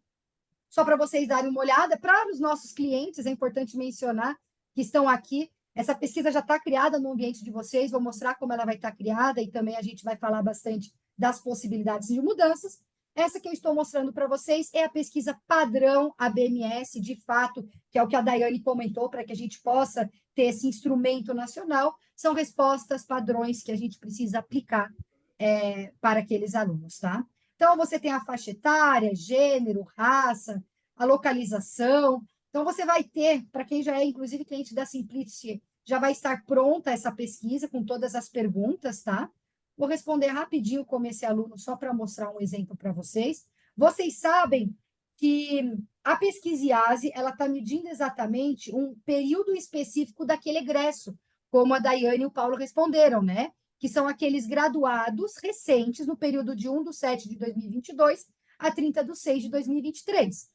só para vocês darem uma olhada, para os nossos clientes, é importante mencionar que estão aqui, essa pesquisa já está criada no ambiente de vocês, vou mostrar como ela vai estar criada e também a gente vai falar bastante das possibilidades de mudanças. Essa que eu estou mostrando para vocês é a pesquisa padrão ABMS, de fato, que é o que a Daiane comentou, para que a gente possa ter esse instrumento nacional, são respostas padrões que a gente precisa aplicar para aqueles alunos, tá? Então, você tem a faixa etária, gênero, raça, a localização. Então, você vai ter, para quem já é, inclusive, cliente da Simplicity, já vai estar pronta essa pesquisa com todas as perguntas, tá? Vou responder rapidinho como esse aluno, só para mostrar um exemplo para vocês. Vocês sabem que a pesquisa IASE, ela está medindo exatamente um período específico daquele egresso, como a Daiane e o Paulo responderam, né? Que são aqueles graduados recentes no período de 1/7 de 2022 a 30/6 de 2023.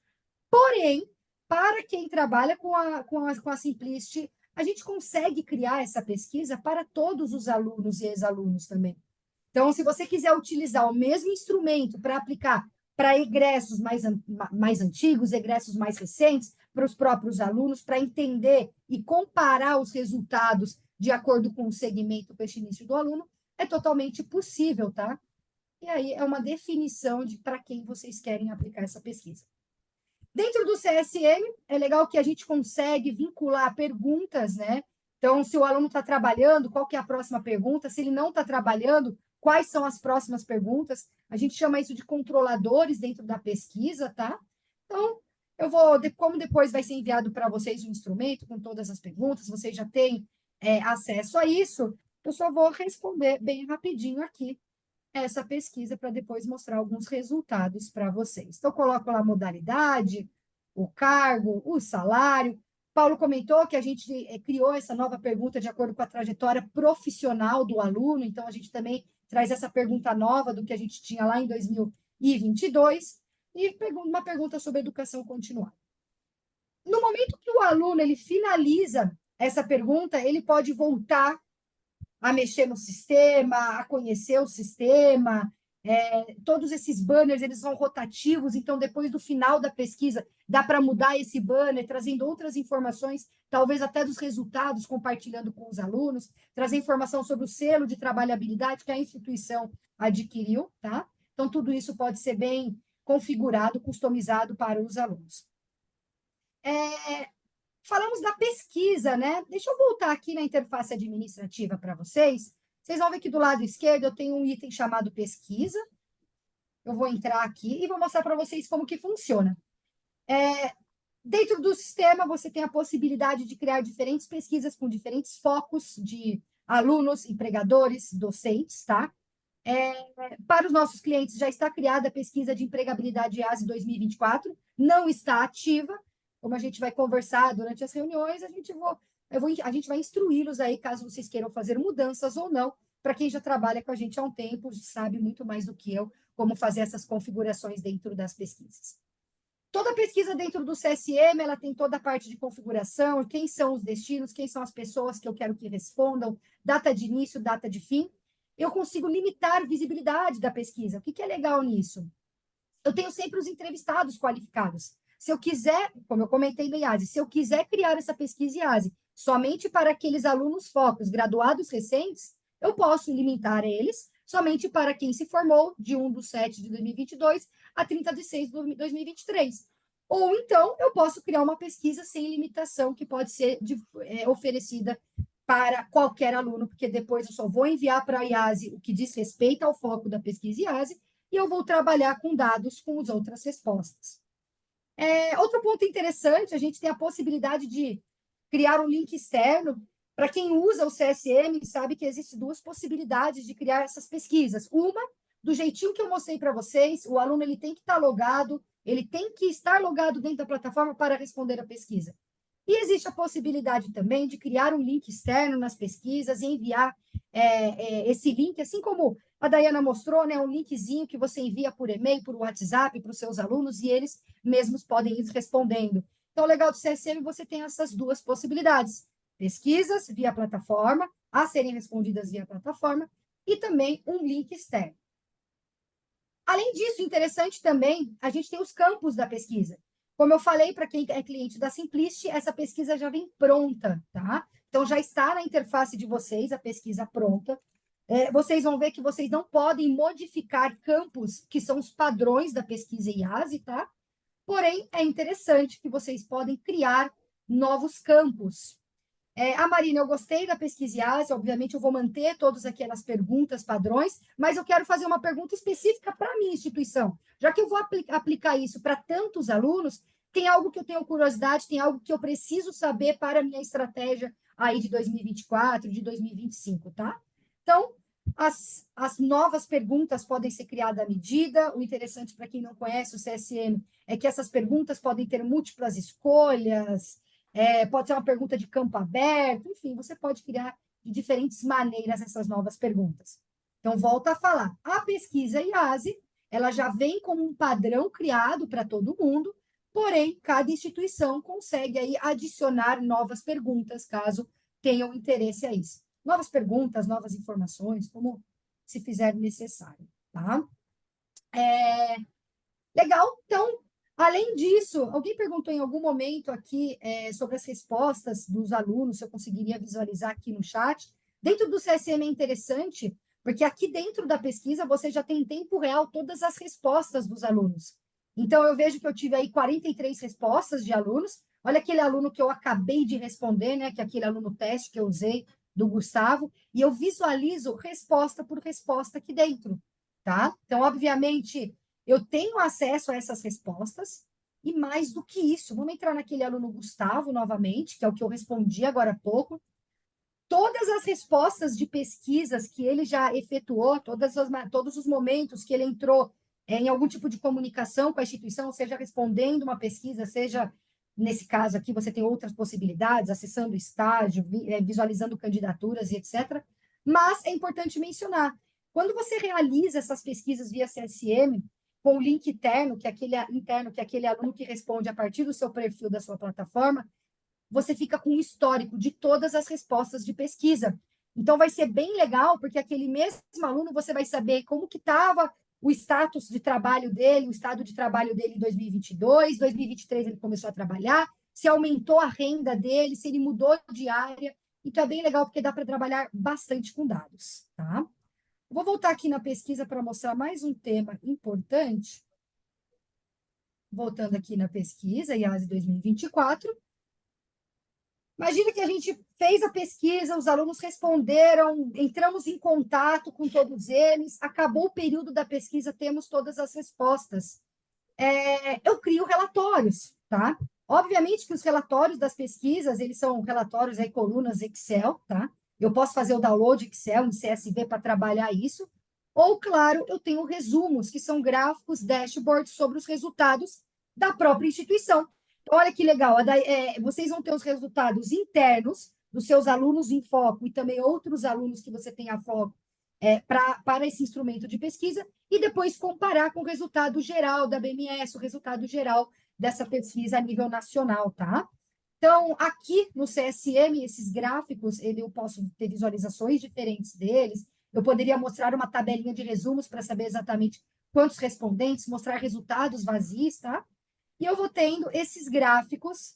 Porém, para quem trabalha com a Simplicity, a gente consegue criar essa pesquisa para todos os alunos e ex-alunos também. Então, se você quiser utilizar o mesmo instrumento para aplicar para egressos mais antigos, egressos mais recentes, para os próprios alunos, para entender e comparar os resultados de acordo com o segmento pessimista do aluno, é totalmente possível, tá? E aí é uma definição de para quem vocês querem aplicar essa pesquisa. Dentro do CSM, é legal que a gente consegue vincular perguntas, né? Então, se o aluno está trabalhando, qual que é a próxima pergunta? Se ele não está trabalhando, quais são as próximas perguntas? A gente chama isso de controladores dentro da pesquisa, tá? Então, eu vou, como depois vai ser enviado para vocês um instrumento com todas as perguntas, vocês já têm acesso a isso, eu só vou responder bem rapidinho aqui essa pesquisa para depois mostrar alguns resultados para vocês. Então, eu coloco lá a modalidade, o cargo, o salário. Paulo comentou que a gente criou essa nova pergunta de acordo com a trajetória profissional do aluno, então a gente também traz essa pergunta nova do que a gente tinha lá em 2022, e uma pergunta sobre educação continuada. No momento que o aluno ele finaliza essa pergunta, ele pode voltar a mexer no sistema, a conhecer o sistema. Todos esses banners eles são rotativos, então depois do final da pesquisa dá para mudar esse banner, trazendo outras informações, talvez até dos resultados, compartilhando com os alunos, trazer informação sobre o selo de trabalhabilidade que a instituição adquiriu, tá? Então tudo isso pode ser bem configurado, customizado para os alunos. Falamos da pesquisa, né? Deixa eu voltar aqui na interface administrativa para vocês. Vocês vão ver que do lado esquerdo eu tenho um item chamado pesquisa. Eu vou entrar aqui e vou mostrar para vocês como que funciona. Dentro do sistema, você tem a possibilidade de criar diferentes pesquisas com diferentes focos de alunos, empregadores, docentes, tá? Para os nossos clientes, já está criada a pesquisa de empregabilidade IASE 2024, não está ativa. Como a gente vai conversar durante as reuniões, a gente vai instruí-los aí, caso vocês queiram fazer mudanças ou não. Para quem já trabalha com a gente há um tempo, sabe muito mais do que eu como fazer essas configurações dentro das pesquisas. Toda pesquisa dentro do CSM, ela tem toda a parte de configuração, quem são os destinos, quem são as pessoas que eu quero que respondam, data de início, data de fim. Eu consigo limitar a visibilidade da pesquisa. O que é legal nisso? Eu tenho sempre os entrevistados qualificados. Se eu quiser, como eu comentei no IASE, se eu quiser criar essa pesquisa IASE somente para aqueles alunos focos graduados recentes, eu posso limitar eles somente para quem se formou de 1/7 de 2022 a 30/6 de 2023. Ou então, eu posso criar uma pesquisa sem limitação, que pode ser oferecida para qualquer aluno, porque depois eu só vou enviar para a IASE o que diz respeito ao foco da pesquisa IASE e eu vou trabalhar com dados com as outras respostas. Outro ponto interessante, a gente tem a possibilidade de criar um link externo. Para quem usa o CSM, sabe que existem duas possibilidades de criar essas pesquisas. Uma, do jeitinho que eu mostrei para vocês, o aluno ele tem que estar logado, ele tem que estar logado dentro da plataforma para responder a pesquisa. E existe a possibilidade também de criar um link externo nas pesquisas e enviar esse link, assim como a Daiana mostrou, né, um linkzinho que você envia por e-mail, por WhatsApp, para os seus alunos, e eles mesmos podem ir respondendo. Então, o legal do CSM, você tem essas duas possibilidades. pesquisas via plataforma, a serem respondidas via plataforma, e também um link externo. Além disso, interessante também, a gente tem os campos da pesquisa. Como eu falei, para quem é cliente da Simplist, essa pesquisa já vem pronta, tá? Então, já está na interface de vocês, a pesquisa pronta. Vocês vão ver que vocês não podem modificar campos que são os padrões da pesquisa IASE, tá? Porém, é interessante que vocês podem criar novos campos. Marina, eu gostei da pesquisa IASE, obviamente eu vou manter todas aquelas perguntas padrões, mas eu quero fazer uma pergunta específica para a minha instituição. Já que eu vou aplicar isso para tantos alunos, tem algo que eu tenho curiosidade, tem algo que eu preciso saber para a minha estratégia aí de 2024, de 2025, tá? Então, as novas perguntas podem ser criadas à medida. O interessante para quem não conhece o CSM é que essas perguntas podem ter múltiplas escolhas, pode ser uma pergunta de campo aberto, enfim, você pode criar de diferentes maneiras essas novas perguntas. Então, volto a falar, a pesquisa IASE, ela já vem como um padrão criado para todo mundo, porém, cada instituição consegue aí adicionar novas perguntas, caso tenham interesse a isso. Novas perguntas, novas informações, como se fizer necessário, tá? Legal, então, além disso, alguém perguntou em algum momento aqui sobre as respostas dos alunos, se eu conseguiria visualizar aqui no chat. Dentro do CSM é interessante, porque aqui dentro da pesquisa você já tem em tempo real todas as respostas dos alunos. Então, eu vejo que eu tive aí 43 respostas de alunos. Olha aquele aluno que eu acabei de responder, né? Que é aquele aluno teste que eu usei, do Gustavo, e eu visualizo resposta por resposta aqui dentro, tá? Então, obviamente, eu tenho acesso a essas respostas, e mais do que isso, vamos entrar naquele aluno Gustavo novamente, que é o que eu respondi agora há pouco. Todas as respostas de pesquisas que ele já efetuou, todos os momentos que ele entrou em algum tipo de comunicação com a instituição, seja respondendo uma pesquisa, seja, nesse caso aqui, você tem outras possibilidades, acessando estágio, visualizando candidaturas e etc. Mas é importante mencionar, quando você realiza essas pesquisas via CSM, com o link interno, que é aquele aluno que responde a partir do seu perfil da sua plataforma, você fica com um histórico de todas as respostas de pesquisa. Então, vai ser bem legal, porque aquele mesmo aluno, você vai saber como que estava o status de trabalho dele, o estado de trabalho dele em 2022, 2023 ele começou a trabalhar, se aumentou a renda dele, se ele mudou de área. Então, é bem legal, porque dá para trabalhar bastante com dados, tá? Vou voltar aqui na pesquisa para mostrar mais um tema importante. Voltando aqui na pesquisa, IASE 2024. Imagina que a gente fez a pesquisa, os alunos responderam, entramos em contato com todos eles, acabou o período da pesquisa, temos todas as respostas. Eu crio relatórios, tá? Obviamente que os relatórios das pesquisas, eles são relatórios aí, colunas Excel, tá? Eu posso fazer o download Excel em CSV para trabalhar isso, ou, claro, eu tenho resumos, que são gráficos, dashboards sobre os resultados da própria instituição. Olha que legal, vocês vão ter os resultados internos dos seus alunos em foco e também outros alunos que você tem a foco para esse instrumento de pesquisa, e depois comparar com o resultado geral da BMS, o resultado geral dessa pesquisa a nível nacional, tá? Então, aqui no CSM, esses gráficos, eu posso ter visualizações diferentes deles, eu poderia mostrar uma tabelinha de resumos para saber exatamente quantos respondentes, mostrar resultados vazios, tá? E eu vou tendo esses gráficos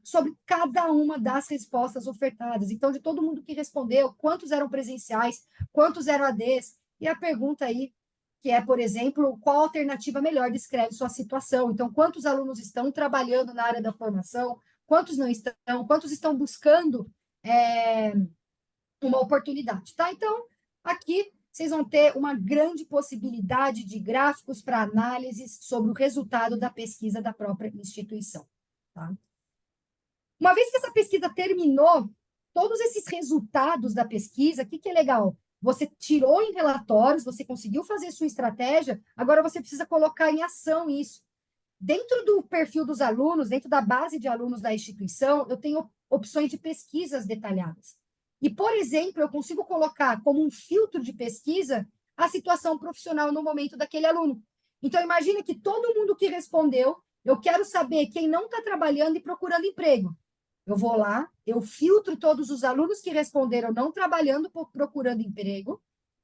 sobre cada uma das respostas ofertadas. Então, de todo mundo que respondeu, quantos eram presenciais, quantos eram ADs, e a pergunta aí, que é, por exemplo, qual alternativa melhor descreve sua situação. Então, quantos alunos estão trabalhando na área da formação, quantos não estão, quantos estão buscando uma oportunidade, tá? Então, aqui vocês vão ter uma grande possibilidade de gráficos para análises sobre o resultado da pesquisa da própria instituição, tá? Uma vez que essa pesquisa terminou, todos esses resultados da pesquisa, o que é legal? Você tirou em relatórios, você conseguiu fazer sua estratégia, agora você precisa colocar em ação isso. Dentro do perfil dos alunos, dentro da base de alunos da instituição, eu tenho opções de pesquisas detalhadas. E, por exemplo, eu consigo colocar como um filtro de pesquisa a situação profissional no momento daquele aluno. Então, imagine que todo mundo que respondeu, eu quero saber quem não está trabalhando e procurando emprego. Eu vou lá, eu filtro todos os alunos que responderam não trabalhando, procurando emprego,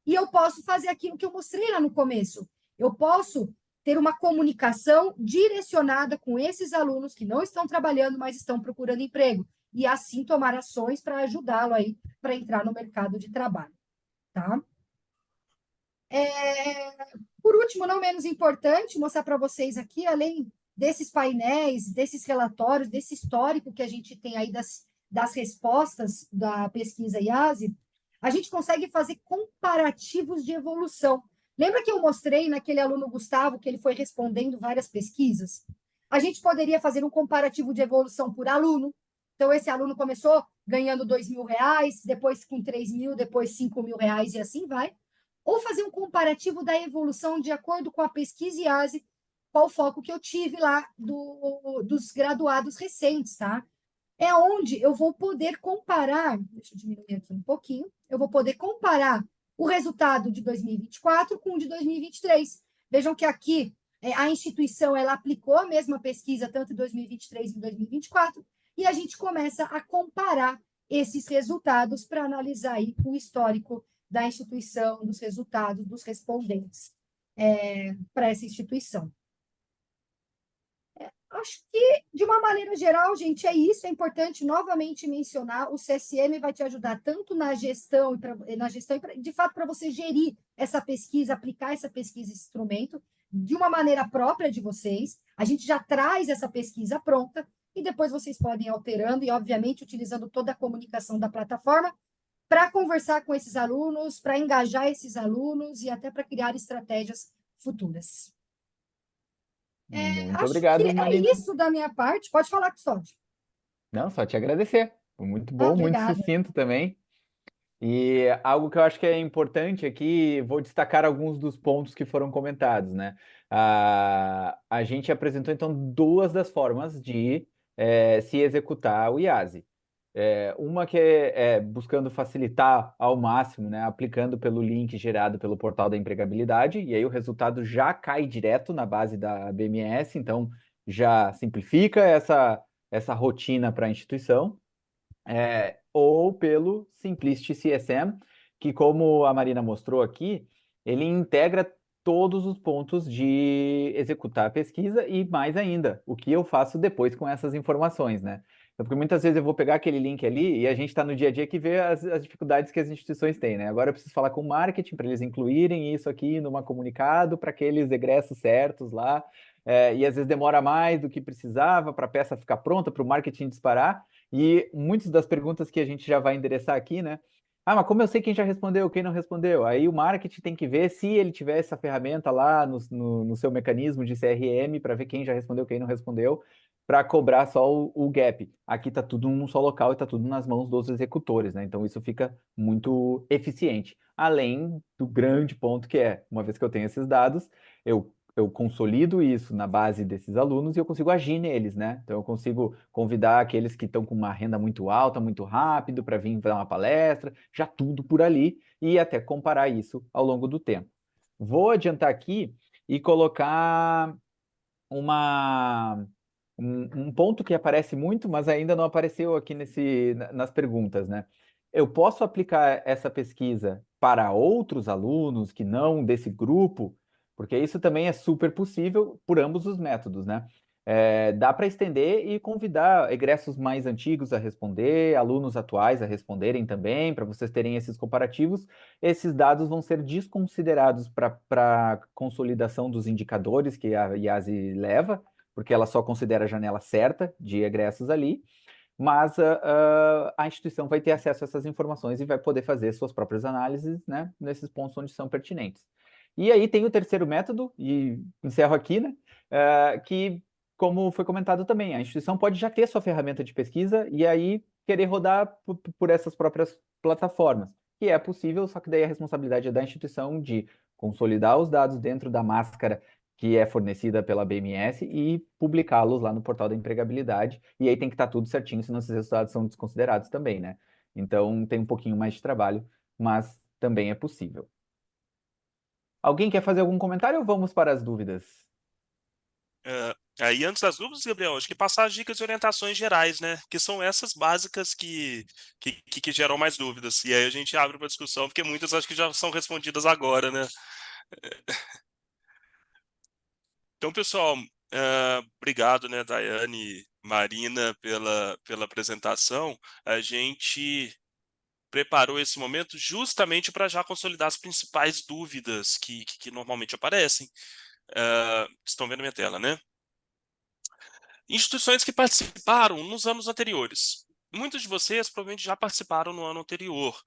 e eu posso fazer aquilo que eu mostrei lá no começo. Eu posso ter uma comunicação direcionada com esses alunos que não estão trabalhando, mas estão procurando emprego, e assim tomar ações para ajudá-lo aí para entrar no mercado de trabalho, tá? Por último, não menos importante, mostrar para vocês aqui, além desses painéis, desses relatórios, desse histórico que a gente tem aí das respostas da pesquisa IASE, a gente consegue fazer comparativos de evolução. Lembra que eu mostrei naquele aluno Gustavo, que ele foi respondendo várias pesquisas? A gente poderia fazer um comparativo de evolução por aluno. Então, esse aluno começou ganhando R$ 2.000, depois com 3.000, depois R$ 5.000 e assim vai. Ou fazer um comparativo da evolução de acordo com a pesquisa IASE, qual o foco que eu tive lá dos graduados recentes, tá? É onde eu vou poder comparar, deixa eu diminuir aqui um pouquinho, eu vou poder comparar o resultado de 2024 com o de 2023. Vejam que aqui a instituição ela aplicou a mesma pesquisa tanto em 2023 e em 2024, e a gente começa a comparar esses resultados para analisar aí o histórico da instituição, dos resultados dos respondentes para essa instituição. Acho que, de uma maneira geral, gente, é isso. É importante novamente mencionar, o CSM vai te ajudar tanto na gestão, de fato, para você gerir essa pesquisa, aplicar essa pesquisa, esse instrumento, de uma maneira própria de vocês. A gente já traz essa pesquisa pronta e depois vocês podem ir alterando e, obviamente, utilizando toda a comunicação da plataforma para conversar com esses alunos, para engajar esses alunos e até para criar estratégias futuras. Muito Acho obrigado, que é Marina. isso da minha parte. Pode falar, Custódio. Não, só te agradecer. Foi muito bom, muito Obrigada. sucinto também. E algo que eu acho que é importante aqui, vou destacar alguns dos pontos que foram comentados, né? A gente apresentou, então, duas das formas de se executar o IASE. Uma que é buscando facilitar ao máximo, né? Aplicando pelo link gerado pelo portal da empregabilidade, e aí o resultado já cai direto na base da BMS, então já simplifica essa rotina para a instituição. Ou pelo Simplicity CSM, que, como a Marina mostrou aqui, ele integra todos os pontos de executar a pesquisa e mais ainda, o que eu faço depois com essas informações, né? Então, porque muitas vezes eu vou pegar aquele link ali e a gente está no dia a dia que vê as dificuldades que as instituições têm, né? Agora eu preciso falar com o marketing para eles incluírem isso aqui numa comunicado para aqueles egressos certos lá, e às vezes demora mais do que precisava para a peça ficar pronta, para o marketing disparar. E muitas das perguntas que a gente já vai endereçar aqui, né? Ah, mas como eu sei quem já respondeu, quem não respondeu? Aí o marketing tem que ver se ele tiver essa ferramenta lá no seu mecanismo de CRM para ver quem já respondeu, quem não respondeu, para cobrar só o gap. Aqui está tudo num só local e está tudo nas mãos dos executores, né? Então isso fica muito eficiente. Além do grande ponto que é, uma vez que eu tenho esses dados, eu consolido isso na base desses alunos e eu consigo agir neles, né? Então, eu consigo convidar aqueles que estão com uma renda muito alta, muito rápido, para vir dar uma palestra, já tudo por ali, e até comparar isso ao longo do tempo. Vou adiantar aqui e colocar um ponto que aparece muito, mas ainda não apareceu aqui nas perguntas, né? Eu posso aplicar essa pesquisa para outros alunos que não desse grupo, porque isso também é super possível por ambos os métodos, né? Dá para estender e convidar egressos mais antigos a responder, alunos atuais a responderem também, para vocês terem esses comparativos. Esses dados vão ser desconsiderados para consolidação dos indicadores que a IASE leva, porque ela só considera a janela certa de egressos ali, mas a instituição vai ter acesso a essas informações e vai poder fazer suas próprias análises, né, nesses pontos onde são pertinentes. E aí tem o terceiro método, e encerro aqui, né, que, como foi comentado também, a instituição pode já ter sua ferramenta de pesquisa e aí querer rodar por essas próprias plataformas, que é possível, só que daí a responsabilidade é da instituição de consolidar os dados dentro da máscara que é fornecida pela BMS e publicá-los lá no portal da empregabilidade. E aí tem que estar tudo certinho, senão esses resultados são desconsiderados também, né? Então tem um pouquinho mais de trabalho, mas também é possível. Alguém quer fazer algum comentário ou vamos para as dúvidas? Aí, antes das dúvidas, Gabriel, acho que passar as dicas e orientações gerais, né? Que são essas básicas que geram mais dúvidas. E aí a gente abre para discussão, porque muitas acho que já são respondidas agora, né? Então, pessoal, obrigado, né, Daiane, Marina, pela apresentação. A gente preparou esse momento justamente para já consolidar as principais dúvidas que normalmente aparecem. Estão vendo minha tela, né? Instituições que participaram nos anos anteriores. Muitos de vocês provavelmente já participaram no ano anterior.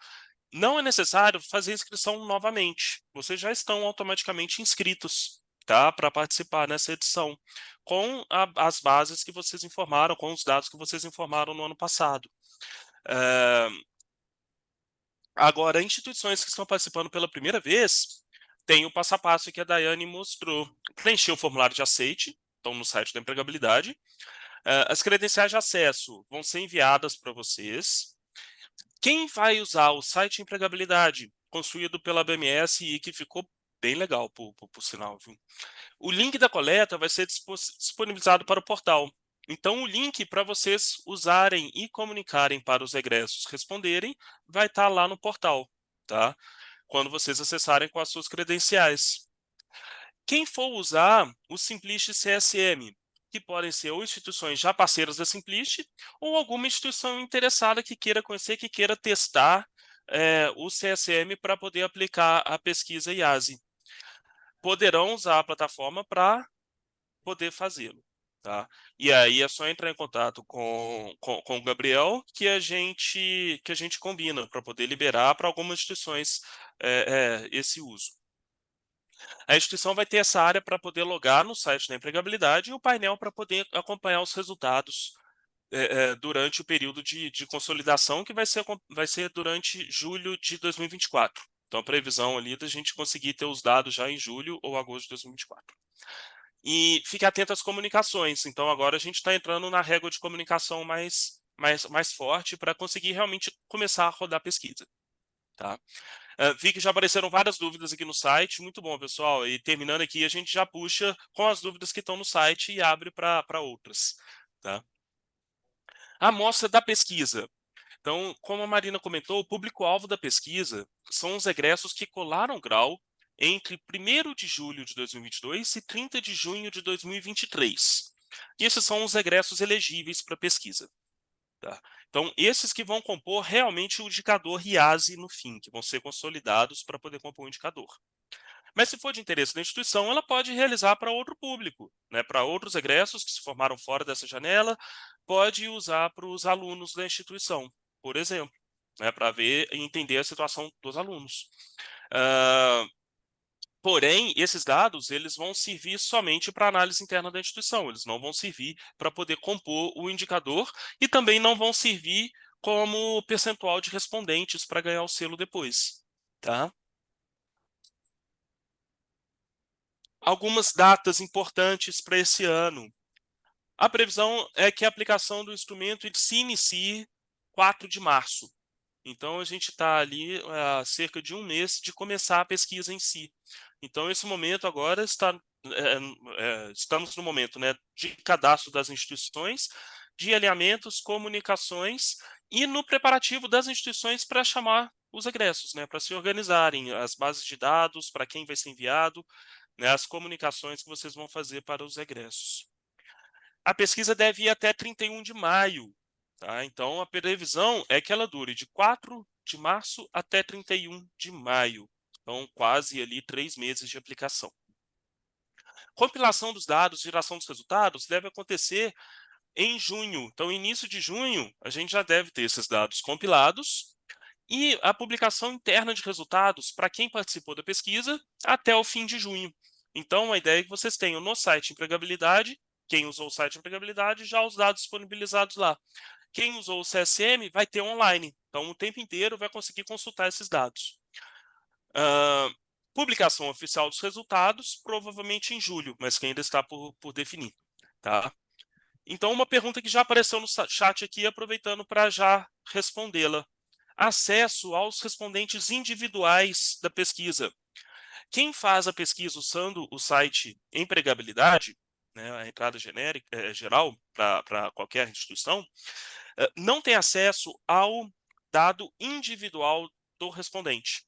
Não é necessário fazer inscrição novamente. Vocês já estão automaticamente inscritos, tá, para participar nessa edição, com as bases que vocês informaram, com os dados que vocês informaram no ano passado. Agora, instituições que estão participando pela primeira vez, tem o passo a passo que a Daiane mostrou. Preencher o formulário de aceite, estão no site da empregabilidade. As credenciais de acesso vão ser enviadas para vocês. Quem vai usar o site de empregabilidade, construído pela BMS e que ficou bem legal, por sinal, viu? O link da coleta vai ser disponibilizado para o portal. Então, o link para vocês usarem e comunicarem para os egressos responderem vai estar lá no portal, tá? Quando vocês acessarem com as suas credenciais. Quem for usar o Simplist CSM, que podem ser ou instituições já parceiras da Simplist, ou alguma instituição interessada que queira conhecer, que queira testar o CSM para poder aplicar a pesquisa IASE. Poderão usar a plataforma para poder fazê-lo. Tá? E aí é só entrar em contato com o Gabriel que a gente combina para poder liberar para algumas instituições esse uso. A instituição vai ter essa área para poder logar no site da empregabilidade e o painel para poder acompanhar os resultados durante o período de consolidação, que vai ser durante julho de 2024. Então, a previsão ali da gente conseguir ter os dados já em julho ou agosto de 2024. E fique atento às comunicações. Então, agora a gente está entrando na régua de comunicação mais forte para conseguir realmente começar a rodar pesquisa. Tá? Vi que já apareceram várias dúvidas aqui no site. Muito bom, pessoal. E terminando aqui, a gente já puxa com as dúvidas que estão no site e abre para outras. Tá? A amostra da pesquisa. Então, como a Marina comentou, o público-alvo da pesquisa são os egressos que colaram grau entre 1º de julho de 2022 e 30 de junho de 2023. E esses são os egressos elegíveis para pesquisa. Tá? Então, esses que vão compor realmente o indicador IASE no fim, que vão ser consolidados para poder compor o indicador. Mas se for de interesse da instituição, ela pode realizar para outro público, né? Para outros egressos que se formaram fora dessa janela, pode usar para os alunos da instituição, por exemplo, né? Para ver e entender a situação dos alunos. Porém, esses dados eles vão servir somente para análise interna da instituição, eles não vão servir para poder compor o indicador e também não vão servir como percentual de respondentes para ganhar o selo depois. Tá? Algumas datas importantes para esse ano. A previsão é que a aplicação do instrumento se inicie 4 de março. Então, a gente está ali há cerca de um mês de começar a pesquisa em si. Então, esse momento agora estamos no momento, né, de cadastro das instituições, de alinhamentos, comunicações e no preparativo das instituições para chamar os egressos, né, para se organizarem, as bases de dados, para quem vai ser enviado, né, as comunicações que vocês vão fazer para os egressos. A pesquisa deve ir até 31 de maio. Tá? Então, a previsão é que ela dure de 4 de março até 31 de maio. Então, quase ali 3 meses de aplicação. Compilação dos dados, geração dos resultados deve acontecer em junho. Então, início de junho, a gente já deve ter esses dados compilados e a publicação interna de resultados para quem participou da pesquisa até o fim de junho. Então, a ideia é que vocês tenham no site Empregabilidade, quem usou o site Empregabilidade, já os dados disponibilizados lá. Quem usou o CSM vai ter online. Então, o tempo inteiro vai conseguir consultar esses dados. Publicação oficial dos resultados, provavelmente em julho, mas que ainda está por definir. Tá? Então, uma pergunta que já apareceu no chat aqui, aproveitando para já respondê-la. Acesso aos respondentes individuais da pesquisa. Quem faz a pesquisa usando o site Empregabilidade, né, a entrada genérica, geral para qualquer instituição, não tem acesso ao dado individual do respondente.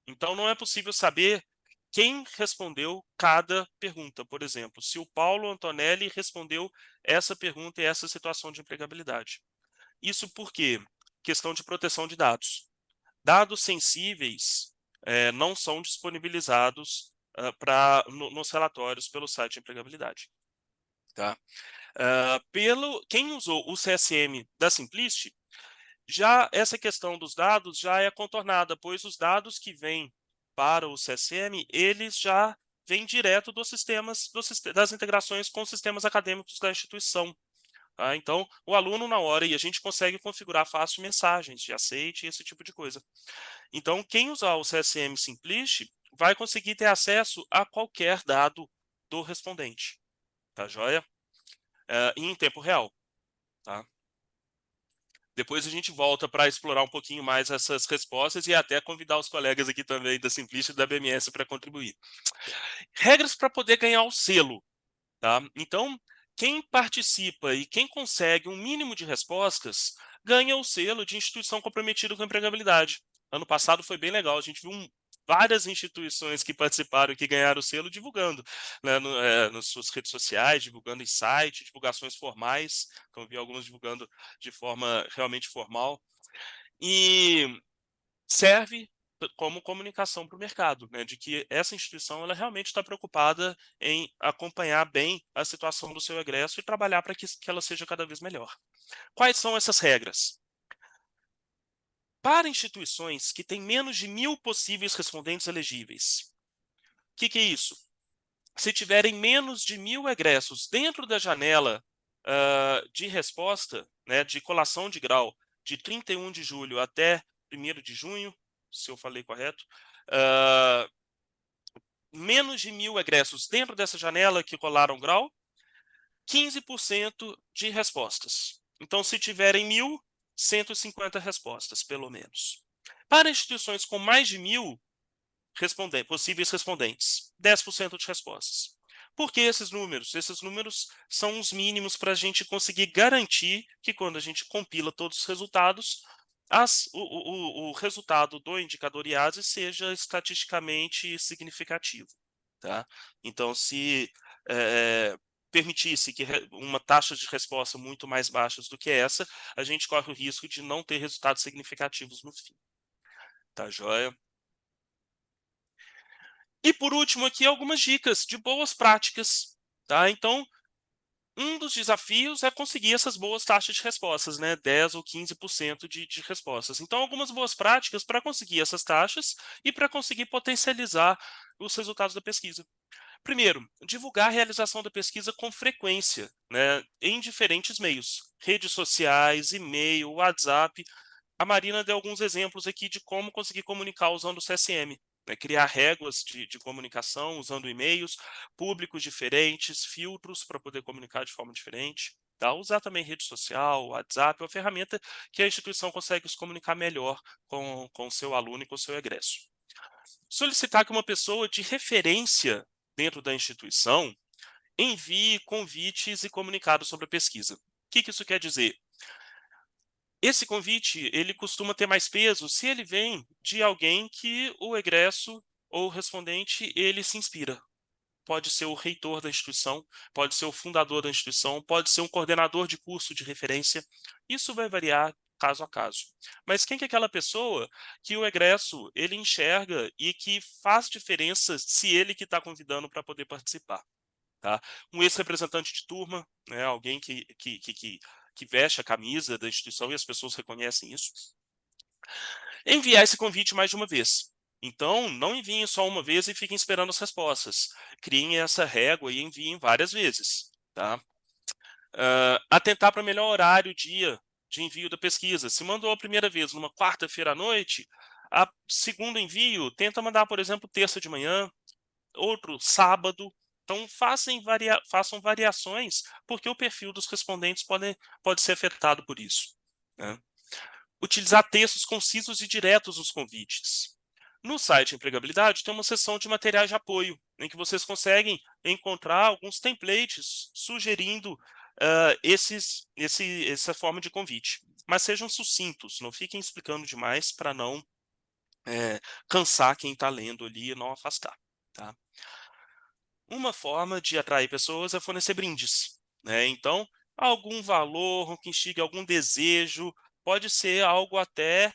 Então, não é possível saber quem respondeu cada pergunta. Por exemplo, se o Paulo Antonelli respondeu essa pergunta e essa situação de empregabilidade. Isso por quê? Questão de proteção de dados. Dados sensíveis não são disponibilizados nos relatórios pelo site de empregabilidade. Tá? Quem usou o CSM da Simplist, já essa questão dos dados já é contornada, pois os dados que vêm para o CSM, eles já vêm direto dos sistemas, das integrações com os sistemas acadêmicos da instituição. Tá? Então, o aluno na hora, e a gente consegue configurar fácil mensagens de aceite e esse tipo de coisa. Então, quem usar o CSM Simplist vai conseguir ter acesso a qualquer dado do respondente. Tá joia? Em tempo real. Tá? Depois a gente volta para explorar um pouquinho mais essas respostas e até convidar os colegas aqui também da Simplist e da BMS para contribuir. Regras para poder ganhar o selo. Tá? Então, quem participa e quem consegue um mínimo de respostas ganha o selo de instituição comprometida com a empregabilidade. Ano passado foi bem legal, a gente viu várias instituições que participaram e que ganharam o selo divulgando, né, nas suas redes sociais, divulgando em site, divulgações formais. Então, vi algumas divulgando de forma realmente formal. E serve como comunicação para o mercado, né, de que essa instituição ela realmente está preocupada em acompanhar bem a situação do seu egresso e trabalhar para que ela seja cada vez melhor. Quais são essas regras? Para instituições que têm menos de 1.000 possíveis respondentes elegíveis, o que é isso? Se tiverem menos de 1.000 egressos dentro da janela de resposta, né, de colação de grau, de 31 de julho até 1º de junho, se eu falei correto, menos de 1.000 egressos dentro dessa janela que colaram grau, 15% de respostas. Então, se tiverem 1.000, 150 respostas, pelo menos. Para instituições com mais de 1.000 possíveis respondentes, 10% de respostas. Por que esses números? Esses números são os mínimos para a gente conseguir garantir que quando a gente compila todos os resultados, o resultado do indicador IASE seja estatisticamente significativo. Tá? Então, se permitisse que uma taxa de resposta muito mais baixa do que essa, a gente corre o risco de não ter resultados significativos no fim. Tá joia? E por último aqui algumas dicas de boas práticas. Tá? Então, um dos desafios é conseguir essas boas taxas de respostas, né? 10 ou 15% de respostas. Então, algumas boas práticas para conseguir essas taxas e para conseguir potencializar os resultados da pesquisa. Primeiro, divulgar a realização da pesquisa com frequência, né, em diferentes meios. Redes sociais, e-mail, WhatsApp. A Marina deu alguns exemplos aqui de como conseguir comunicar usando o CSM. Né, criar réguas de comunicação usando e-mails, públicos diferentes, filtros para poder comunicar de forma diferente. Tá? Usar também rede social, WhatsApp, uma ferramenta que a instituição consegue se comunicar melhor com o seu aluno e com o seu egresso. Solicitar que uma pessoa de referência dentro da instituição envie convites e comunicados sobre a pesquisa. O que isso quer dizer? Esse convite ele costuma ter mais peso se ele vem de alguém que o egresso ou o respondente ele se inspira. Pode ser o reitor da instituição, pode ser o fundador da instituição, pode ser um coordenador de curso de referência. Isso vai variar caso a caso. Mas quem que é aquela pessoa que o egresso ele enxerga e que faz diferença se ele que está convidando para poder participar? Tá? Um ex-representante de turma, né, alguém que veste a camisa da instituição e as pessoas reconhecem isso. Enviar esse convite mais de uma vez. Então, não enviem só uma vez e fiquem esperando as respostas. Criem essa régua e enviem várias vezes. Tá? Atentar para melhor horário, dia de envio da pesquisa. Se mandou a primeira vez numa quarta-feira à noite, a segundo envio, tenta mandar, por exemplo, terça de manhã, outro sábado. Então, façam variações, porque o perfil dos respondentes pode ser afetado por isso. Né? Utilizar textos concisos e diretos nos convites. No site Empregabilidade tem uma seção de materiais de apoio, em que vocês conseguem encontrar alguns templates sugerindo essa forma de convite. Mas sejam sucintos, não fiquem explicando demais para não cansar quem está lendo ali e não afastar. Tá? Uma forma de atrair pessoas é fornecer brindes, né? Então, algum valor que instigue algum desejo, pode ser algo até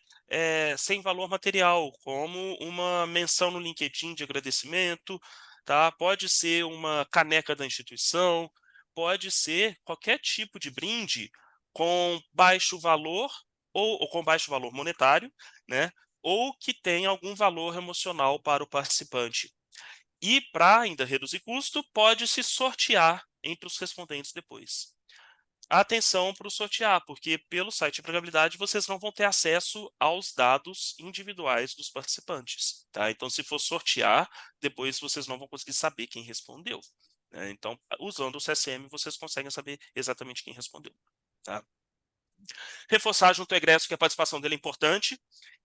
sem valor material, como uma menção no LinkedIn de agradecimento, tá? Pode ser uma caneca da instituição, pode ser qualquer tipo de brinde com baixo valor ou com baixo valor monetário, né? Ou que tenha algum valor emocional para o participante. E, para ainda reduzir custo, pode-se sortear entre os respondentes depois. Atenção para o sortear, porque pelo site de empregabilidade vocês não vão ter acesso aos dados individuais dos participantes. Tá? Então, se for sortear, depois vocês não vão conseguir saber quem respondeu. Né? Então, usando o CSM, vocês conseguem saber exatamente quem respondeu. Tá? Reforçar junto ao egresso que a participação dele é importante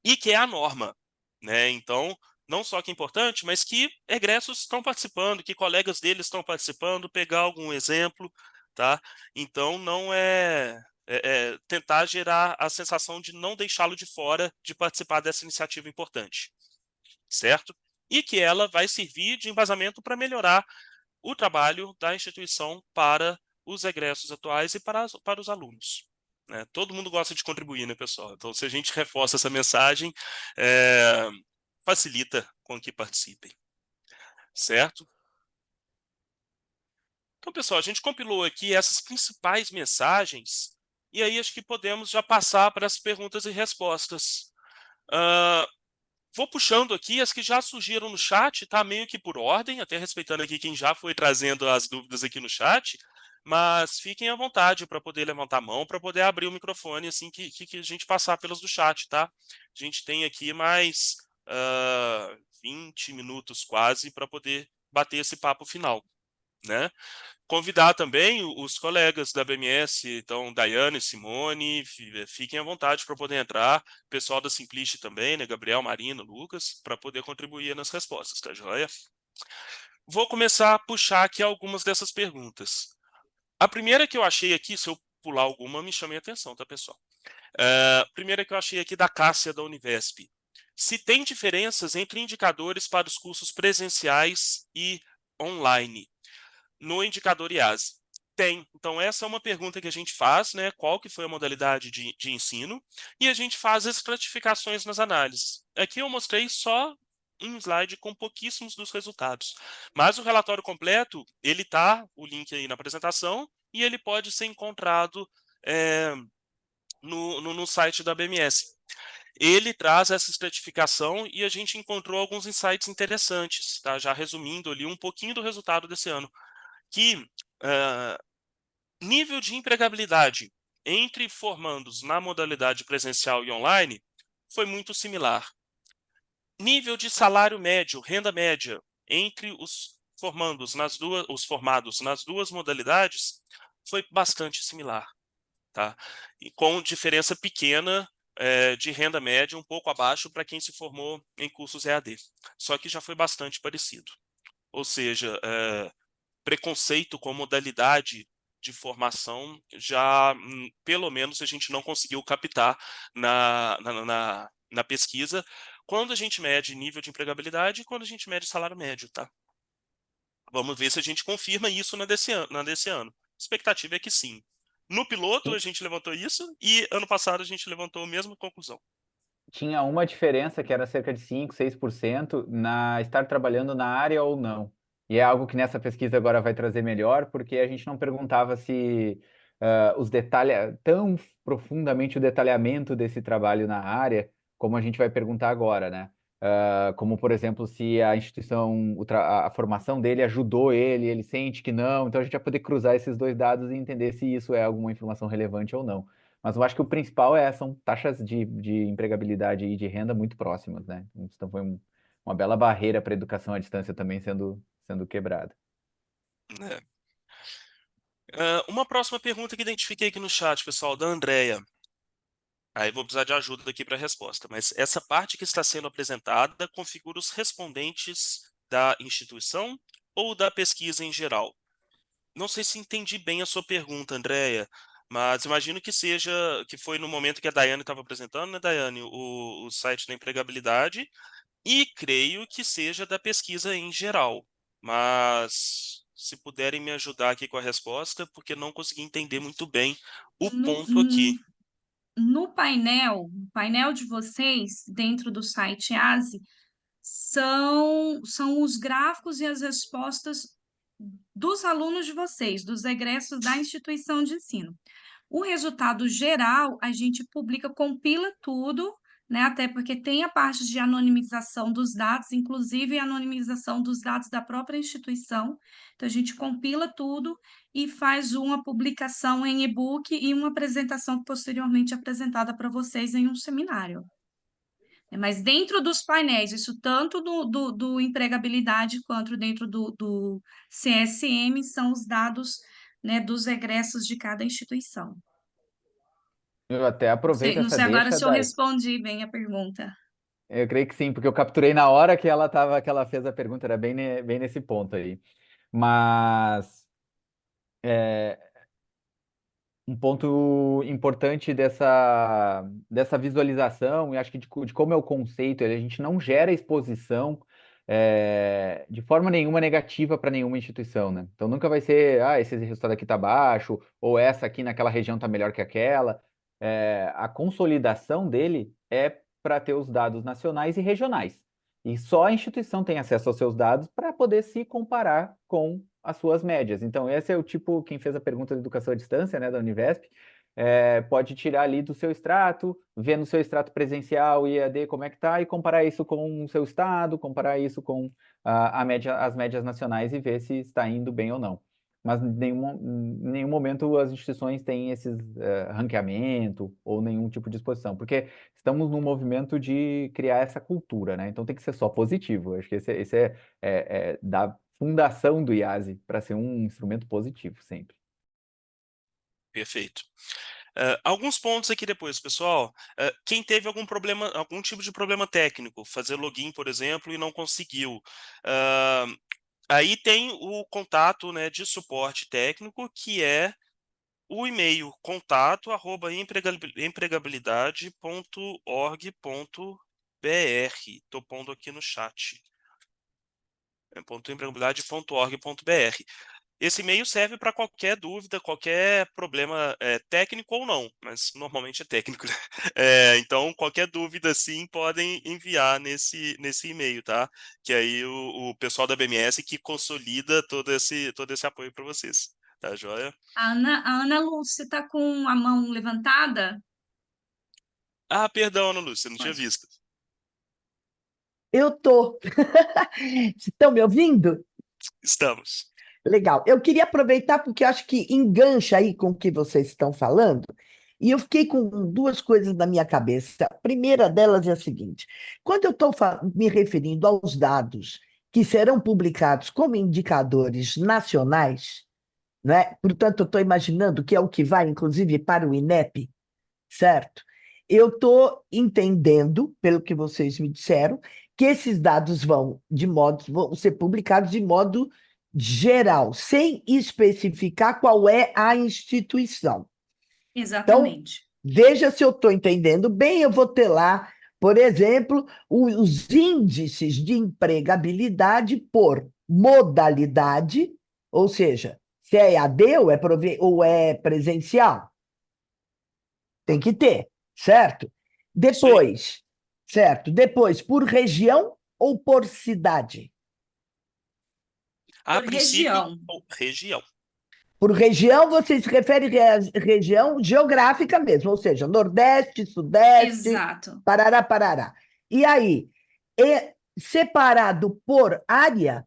e que é a norma. Né? Então, não só que é importante, mas que egressos estão participando, que colegas deles estão participando, pegar algum exemplo, tá? Então, não tentar gerar a sensação de não deixá-lo de fora de participar dessa iniciativa importante, certo? E que ela vai servir de embasamento para melhorar o trabalho da instituição para os egressos atuais e para os alunos. Né? Todo mundo gosta de contribuir, né, pessoal? Então, se a gente reforça essa mensagem, facilita com que participem. Certo? Então, pessoal, a gente compilou aqui essas principais mensagens e aí acho que podemos já passar para as perguntas e respostas. Vou puxando aqui as que já surgiram no chat, tá? Meio que por ordem, até respeitando aqui quem já foi trazendo as dúvidas aqui no chat, mas fiquem à vontade para poder levantar a mão, para poder abrir o microfone assim que a gente passar pelas do chat, tá? A gente tem aqui mais 20 minutos quase para poder bater esse papo final, né? Convidar também os colegas da BMS, então, Daiane, Simone, fiquem à vontade para poder entrar, pessoal da Simplist também, né, Gabriel, Marina, Lucas, para poder contribuir nas respostas, tá joia? Vou começar a puxar aqui algumas dessas perguntas. A primeira que eu achei aqui, se eu pular alguma, me chame a atenção, tá, pessoal? A primeira que eu achei aqui da Cássia, da Univesp. Se tem diferenças entre indicadores para os cursos presenciais e online no indicador IASE? Tem. Então, essa é uma pergunta que a gente faz, né? Qual que foi a modalidade de ensino? E a gente faz as estratificações nas análises. Aqui eu mostrei só um slide com pouquíssimos dos resultados. Mas o relatório completo, ele tá, o link aí na apresentação, e ele pode ser encontrado no site da BMS. Ele traz essa estratificação e a gente encontrou alguns insights interessantes, tá? Já resumindo ali um pouquinho do resultado desse ano. Que nível de empregabilidade entre formandos na modalidade presencial e online foi muito similar. Nível de salário médio, renda média, entre os formados nas duas modalidades foi bastante similar, tá? E com diferença pequena de renda média, um pouco abaixo para quem se formou em cursos EAD. Só que já foi bastante parecido. Ou seja, preconceito com modalidade de formação já, pelo menos, a gente não conseguiu captar na pesquisa, quando a gente mede nível de empregabilidade e quando a gente mede salário médio, tá? Vamos ver se a gente confirma isso na desse ano. A expectativa é que sim. No piloto, a gente levantou isso e ano passado a gente levantou a mesma conclusão. Tinha uma diferença que era cerca de 5, 6% na estar trabalhando na área ou não. E é algo que nessa pesquisa agora vai trazer melhor, porque a gente não perguntava se os detalhes, tão profundamente o detalhamento desse trabalho na área, como a gente vai perguntar agora, né? Como, por exemplo, se a instituição, a formação dele ajudou ele sente que não, então a gente vai poder cruzar esses dois dados e entender se isso é alguma informação relevante ou não. Mas eu acho que o principal são taxas de empregabilidade e de renda muito próximas, né? Então foi uma bela barreira para a educação à distância também sendo quebrada. Uma próxima pergunta que identifiquei aqui no chat, pessoal, da Andrea. Aí vou precisar de ajuda aqui para a resposta, mas essa parte que está sendo apresentada configura os respondentes da instituição ou da pesquisa em geral? Não sei se entendi bem a sua pergunta, Andréia, mas imagino que seja, que foi no momento que a Daiane estava apresentando, né, Daiane, o site da empregabilidade, e creio que seja da pesquisa em geral. Mas se puderem me ajudar aqui com a resposta, porque não consegui entender muito bem o No, ponto aqui. no painel de vocês, dentro do site ASE, são os gráficos e as respostas dos alunos de vocês, dos egressos da instituição de ensino. O resultado geral, a gente publica, compila tudo, né? Até porque tem a parte de anonimização dos dados, inclusive a anonimização dos dados da própria instituição. Então, a gente compila tudo e faz uma publicação em e-book e uma apresentação posteriormente apresentada para vocês em um seminário. Mas dentro dos painéis, isso tanto do empregabilidade quanto dentro do CSM, são os dados, né, dos egressos de cada instituição. Eu até aproveito Não essa sei agora deixa, se eu Dai. respondi bem a pergunta. Eu creio que sim, porque eu capturei na hora que ela fez a pergunta, era bem nesse ponto aí. Mas um ponto importante dessa visualização, e acho que de como é o conceito, a gente não gera exposição de forma nenhuma negativa para nenhuma instituição, né? Então nunca vai ser, esse resultado aqui está baixo, ou essa aqui naquela região está melhor que aquela. A consolidação dele é para ter os dados nacionais e regionais. E só a instituição tem acesso aos seus dados para poder se comparar com as suas médias. Então, esse é o tipo, quem fez a pergunta de educação à distância, né, da Univesp, pode tirar ali do seu extrato, ver no seu extrato presencial e EAD como é que tá, e comparar isso com o seu estado, comparar isso com as médias nacionais e ver se está indo bem ou não. Mas em nenhum momento as instituições têm esses ranqueamento ou nenhum tipo de exposição, porque estamos num movimento de criar essa cultura, né? Então tem que ser só positivo. Eu acho que esse é da fundação do IASE para ser um instrumento positivo sempre. Perfeito. Alguns pontos aqui depois, pessoal. Quem teve algum tipo de problema técnico, fazer login, por exemplo, e não conseguiu. Aí tem o contato, né, de suporte técnico, que é o e-mail contato@empregabilidade.org.br. Estou pondo aqui no chat. .empregabilidade.org.br. Esse e-mail serve para qualquer dúvida, qualquer problema técnico ou não, mas normalmente é técnico, né? Então, qualquer dúvida, sim, podem enviar nesse e-mail, tá? Que aí o pessoal da BMS que consolida todo esse apoio para vocês, tá joia? A Ana Lúcia está com a mão levantada? Ah, perdão, Ana Lúcia, não tinha Pode. visto. Eu tô. Estão me ouvindo? Estamos. Legal. Eu queria aproveitar porque acho que engancha aí com o que vocês estão falando, e eu fiquei com duas coisas na minha cabeça. A primeira delas é a seguinte: quando eu estou me referindo aos dados que serão publicados como indicadores nacionais, né? Portanto, eu estou imaginando que é o que vai, inclusive, para o INEP, certo? Eu estou entendendo, pelo que vocês me disseram, que esses dados vão ser publicados de modo geral, sem especificar qual é a instituição. Exatamente. Então, veja se eu estou entendendo bem, eu vou ter lá, por exemplo, os índices de empregabilidade por modalidade, ou seja, se é EAD ou é presencial. Tem que ter, certo? Depois, certo? Depois, por região ou por cidade? A Por princípio, região. região. Por região, você se refere à região geográfica mesmo, ou seja, Nordeste, Sudeste, Exato. Parará, Parará. E aí, separado por área,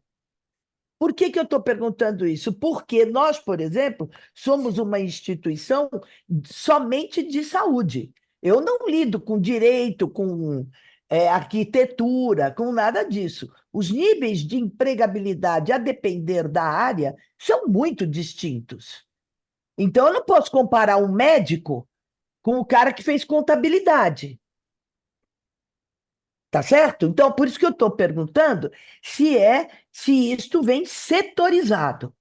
por que eu estou perguntando isso? Porque nós, por exemplo, somos uma instituição somente de saúde. Eu não lido com direito, com arquitetura, com nada disso. Os níveis de empregabilidade, a depender da área, são muito distintos. Então, eu não posso comparar um médico com o cara que fez contabilidade. Tá certo? Então, por isso que eu estou perguntando se isto vem setorizado.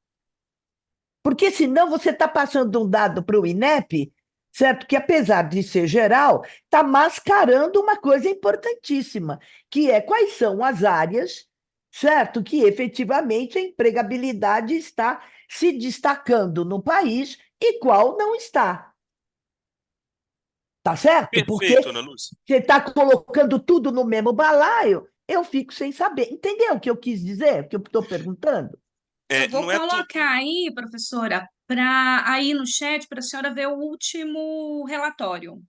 Porque senão você está passando um dado para o INEP, certo? Que apesar de ser geral, está mascarando uma coisa importantíssima, que é quais são as áreas, certo? Que efetivamente a empregabilidade está se destacando no país e qual não está. Tá certo? Porque Perfeito, Ana Lúcia. você está colocando tudo no mesmo balaio, eu fico sem saber. Entendeu o que eu quis dizer? O que eu estou perguntando? Eu vou Não é tudo. colocar aí, professora, aí no chat para a senhora ver o último relatório.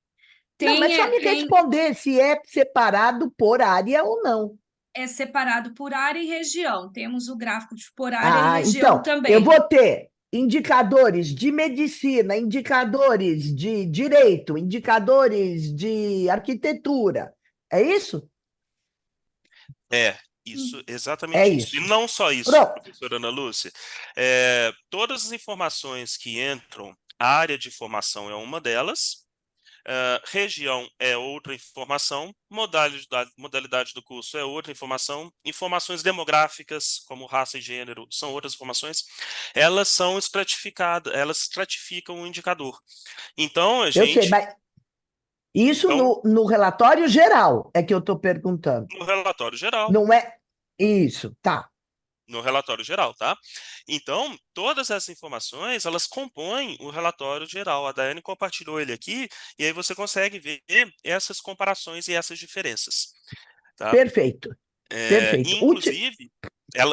Não, mas só me responder se é separado por área ou não. É separado por área e região. Temos o gráfico por área e região Então, também. eu vou ter indicadores de medicina, indicadores de direito, indicadores de arquitetura. É isso? Isso, É exatamente isso. E isso. não só isso, Pronto. professora Ana Lúcia. Todas as informações que entram, a área de formação é uma delas, região é outra informação, modalidade do curso é outra informação, informações demográficas, como raça e gênero, são outras informações. Elas são estratificadas, elas estratificam o indicador. Então, Eu sei, mas isso no relatório geral é que eu estou perguntando. no relatório geral. Não é isso, tá. No relatório geral, tá? Então, todas essas informações, elas compõem o relatório geral. A Daiane compartilhou ele aqui, e aí você consegue ver essas comparações e essas diferenças, tá? Perfeito. Perfeito. Inclusive,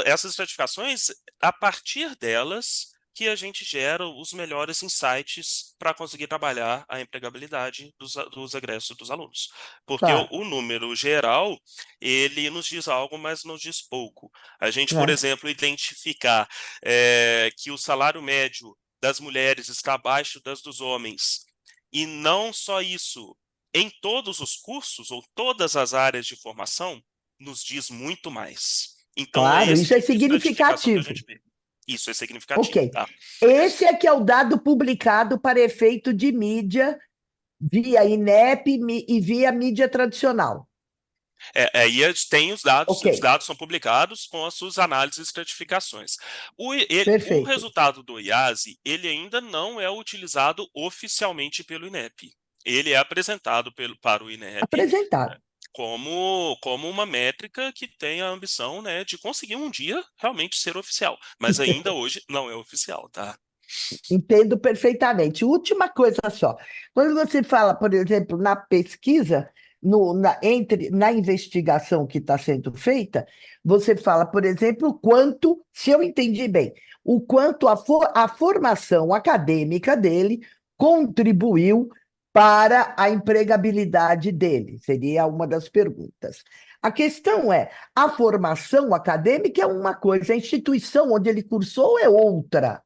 essas estratificações, a partir delas que a gente gera os melhores insights para conseguir trabalhar a empregabilidade dos egressos dos alunos. Porque Claro. o número geral, ele nos diz algo, mas nos diz pouco. A gente, por exemplo, identificar que o salário médio das mulheres está abaixo das dos homens, e não só isso, em todos os cursos ou todas as áreas de formação, nos diz muito mais. Então, claro, esse isso é tipo de estratificação que a significativo. gente vê. Isso é significativo, Ok. tá? Esse é que é o dado publicado para efeito de mídia via INEP e via mídia tradicional. Aí tem os dados Ok. são publicados com as suas análises e estratificações. O Perfeito. resultado do IASE, ele ainda não é utilizado oficialmente pelo INEP. Ele é apresentado para o INEP Apresentado. como uma métrica que tem a ambição, né, de conseguir um dia realmente ser oficial. Mas ainda hoje não é oficial, tá? Entendo perfeitamente. Última coisa só. Quando você fala, por exemplo, na pesquisa, na investigação que está sendo feita, você fala, por exemplo, quanto, se eu entendi bem, o quanto a formação acadêmica dele contribuiu para a empregabilidade dele, seria uma das perguntas. A questão é, a formação acadêmica é uma coisa, a instituição onde ele cursou é outra.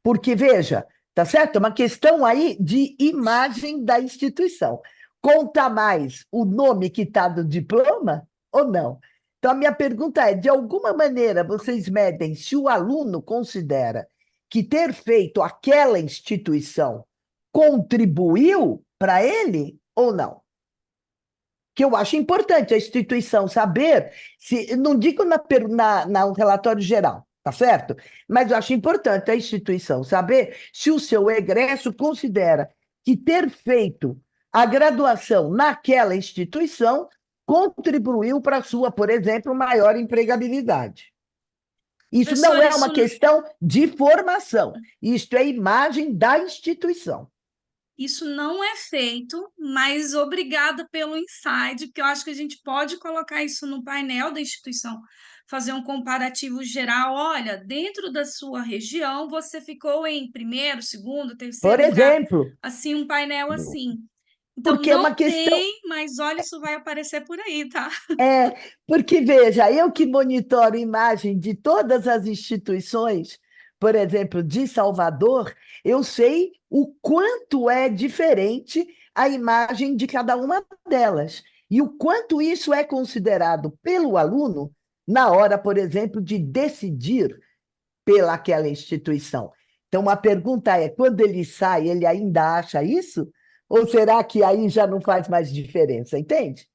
Porque, veja, tá certo? É uma questão aí de imagem da instituição. Conta mais o nome que está no diploma ou não? Então, a minha pergunta é: de alguma maneira vocês medem se o aluno considera que ter feito aquela instituição contribuiu para ele ou não? Que eu acho importante a instituição saber, se não digo no relatório geral, tá certo? Mas eu acho importante a instituição saber se o seu egresso considera que ter feito a graduação naquela instituição contribuiu para a sua, por exemplo, maior empregabilidade. Isso não é uma questão de formação, isto é imagem da instituição. Isso não é feito, mas obrigada pelo insight, porque eu acho que a gente pode colocar isso no painel da instituição, fazer um comparativo geral. Olha, dentro da sua região, você ficou em primeiro, segundo, terceiro Por lugar. exemplo. Assim, um painel assim. Então, porque não é uma questão... tem, mas olha, isso vai aparecer por aí, tá? Porque, veja, eu que monitoro imagem de todas as instituições, por exemplo, de Salvador, eu sei o quanto é diferente a imagem de cada uma delas. E o quanto isso é considerado pelo aluno na hora, por exemplo, de decidir pelaquela instituição. Então, a pergunta é: quando ele sai, ele ainda acha isso? Ou será que aí já não faz mais diferença, entende?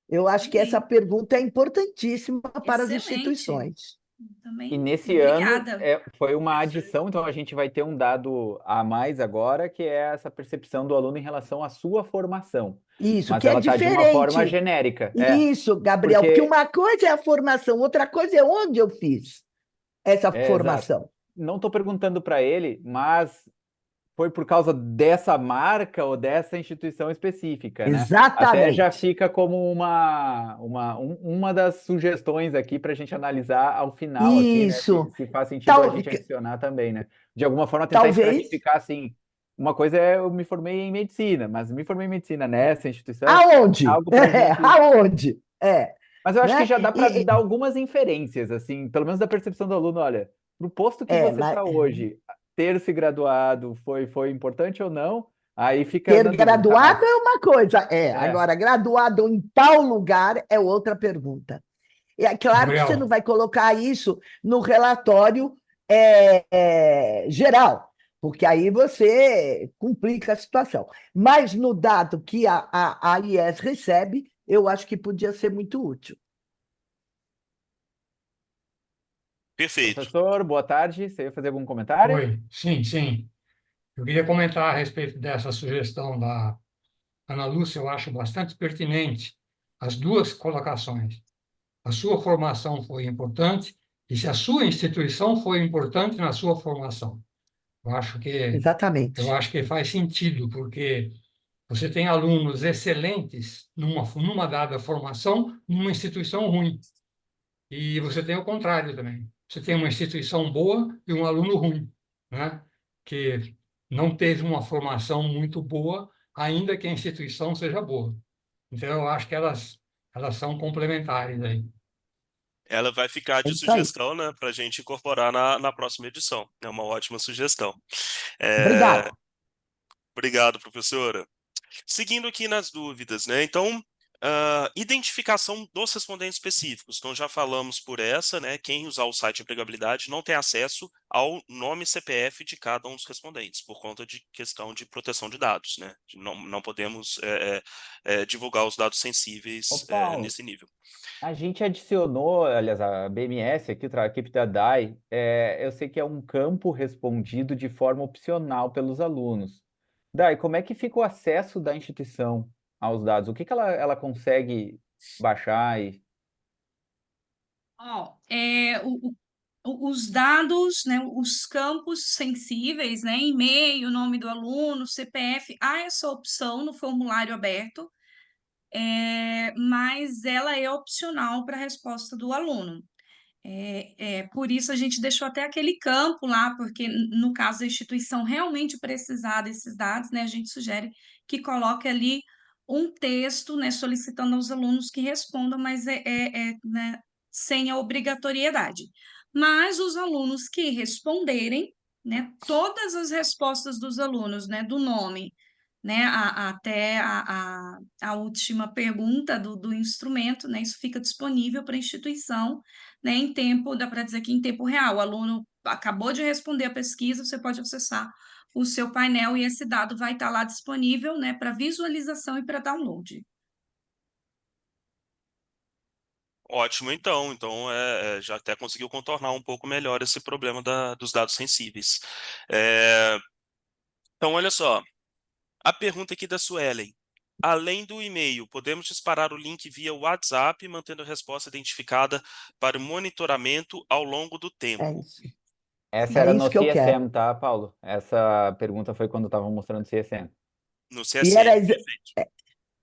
Eu acho que essa Entendi. pergunta é importantíssima para as Excelente. instituições. E Também, nesse ano obrigada. foi uma adição, então a gente vai ter um dado a mais agora, que é essa percepção do aluno em relação à sua formação. Isso, Mas que é ela está de uma forma diferente. genérica. Isso, Gabriel, porque Porque uma coisa é a formação, outra coisa é onde eu fiz essa exato. formação. Não estou perguntando para ele, mas foi por causa dessa marca ou dessa instituição específica, né? Até já Exatamente. fica como uma das sugestões aqui para a gente analisar ao final aqui, né? Se, Isso. se faz sentido a Tal, gente adicionar também, né? De alguma forma tentar talvez. estratificar assim. Uma coisa é eu me formei em medicina, mas me formei em medicina nessa instituição, é Aonde? algo para a gente. Aonde? Mas eu acho que Né? já dá para dar algumas inferências, assim, pelo menos da percepção do aluno, olha, pro posto que você Mas está hoje, ter se graduado foi importante ou não? Aí fica ter na dúvida, tá? graduado Mas é uma coisa, é, agora, graduado em tal lugar é outra pergunta. É claro que você não Gabriel, vai colocar isso no relatório geral, porque aí você complica a situação. Mas no dado que a IES recebe, eu acho que podia ser muito útil. Perfeito. professor, boa tarde. Você ia fazer algum comentário? oi, sim, sim. Eu queria comentar a respeito dessa sugestão da Ana Lúcia, eu acho bastante pertinente as duas colocações. A sua formação foi importante e se a sua instituição foi importante na sua formação. Eu acho que, eu Exatamente. acho que faz sentido, porque você tem alunos excelentes numa dada formação, numa instituição ruim. E você tem o contrário também. Você tem uma instituição boa e um aluno ruim, né? Que não teve uma formação muito boa, ainda que a instituição seja boa. Então, eu acho que elas são complementares aí. Ela vai ficar É de isso aí. sugestão, né, para a gente incorporar na próxima edição. É uma ótima sugestão. É, Obrigada. obrigado, professora. Seguindo aqui nas dúvidas, né? Então, identificação dos respondentes específicos. Então, já falamos por essa, né? Quem usar o site de empregabilidade não tem acesso ao nome e CPF de cada um dos respondentes, por conta de questão de proteção de dados, né? Não podemos divulgar os dados Ô, sensíveis Paulo, nesse nível. a gente adicionou, aliás, a BMS aqui, a equipe da DAI, eu sei que é um campo respondido de forma opcional pelos alunos. DAI, como é que fica o acesso da instituição aos dados? O que que ela consegue baixar e Ó, os dados, né, os campos sensíveis, né, e-mail, nome do aluno, CPF, há essa opção no formulário aberto, mas ela é opcional para a resposta do aluno. Por isso a gente deixou até aquele campo lá, porque no caso da instituição realmente precisar desses dados, né, a gente sugere que coloque ali um texto, né, solicitando aos alunos que respondam, mas né, sem a obrigatoriedade. Mas os alunos que responderem, né, todas as respostas dos alunos, né, do nome, né, até a última pergunta do instrumento, né, isso fica disponível para a instituição, né, em tempo, dá para dizer que em tempo real, o aluno acabou de responder a pesquisa, você pode acessar o seu painel e esse dado vai estar lá disponível, né, para visualização e para download. Ótimo, então. Então, já até conseguiu contornar um pouco melhor esse problema dos dados sensíveis. É, então, olha só. A pergunta aqui da Suelen. Além do e-mail, podemos disparar o link via WhatsApp, mantendo a resposta identificada para o monitoramento ao longo do tempo. É isso. essa É era no isso que eu quero. CSM, tá, Paulo? Essa pergunta foi quando eu estava mostrando o CSM. No E era CSM, perfeito.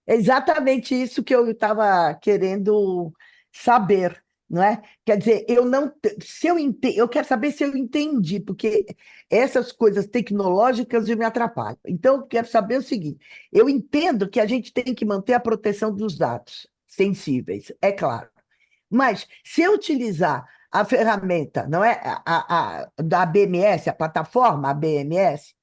exatamente isso que eu estava querendo saber, não é? Quer dizer, eu não, se eu eu quero saber se eu entendi, porque essas coisas tecnológicas me atrapalham. Então, eu quero saber o seguinte: eu entendo que a gente tem que manter a proteção dos dados sensíveis, é claro. Mas se eu utilizar a ferramenta, não é, da BMS, a plataforma a BMS,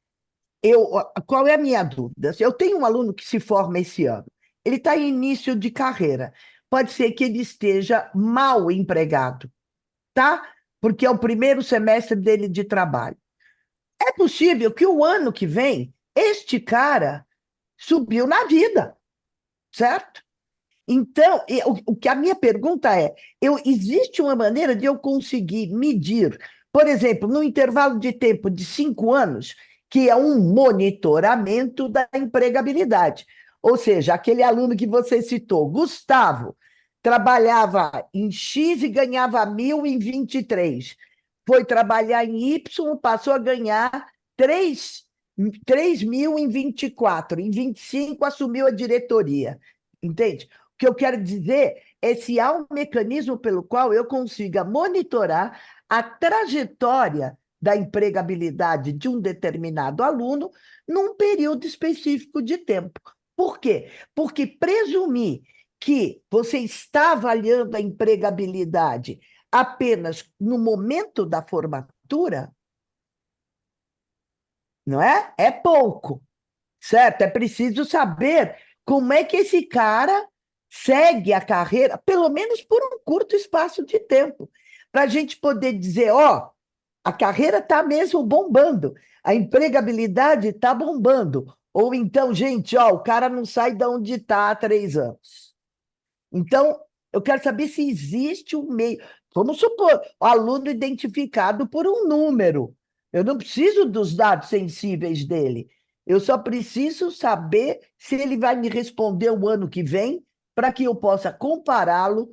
qual é a minha dúvida? Eu tenho um aluno que se forma esse ano. Ele está em início de carreira. Pode ser que ele esteja mal empregado, tá? Porque é o primeiro semestre dele de trabalho. É possível que o ano que vem, este cara subiu na vida, certo? Então, o que a minha pergunta é, existe uma maneira de eu conseguir medir, por exemplo, no intervalo de tempo de 5 anos, que é um monitoramento da empregabilidade. Ou seja, aquele aluno que você citou, Gustavo, trabalhava em X e ganhava 1.000 em 23. Foi trabalhar em Y, passou a ganhar 3.000 em 24. Em 25, assumiu a diretoria. Entende? O que eu quero dizer é se há um mecanismo pelo qual eu consiga monitorar a trajetória da empregabilidade de um determinado aluno num período específico de tempo. Por quê? Porque presumir que você está avaliando a empregabilidade apenas no momento da formatura, não é? É pouco, certo? É preciso saber como é que esse cara segue a carreira, pelo menos por um curto espaço de tempo, para a gente poder dizer, ó, a carreira está mesmo bombando, a empregabilidade está bombando. Ou então, gente, ó, o cara não sai de onde está há 3 anos. Então, eu quero saber se existe um meio. Vamos supor, o aluno identificado por um número. Eu não preciso dos dados sensíveis dele. Eu só preciso saber se ele vai me responder o ano que vem, para que eu possa compará-lo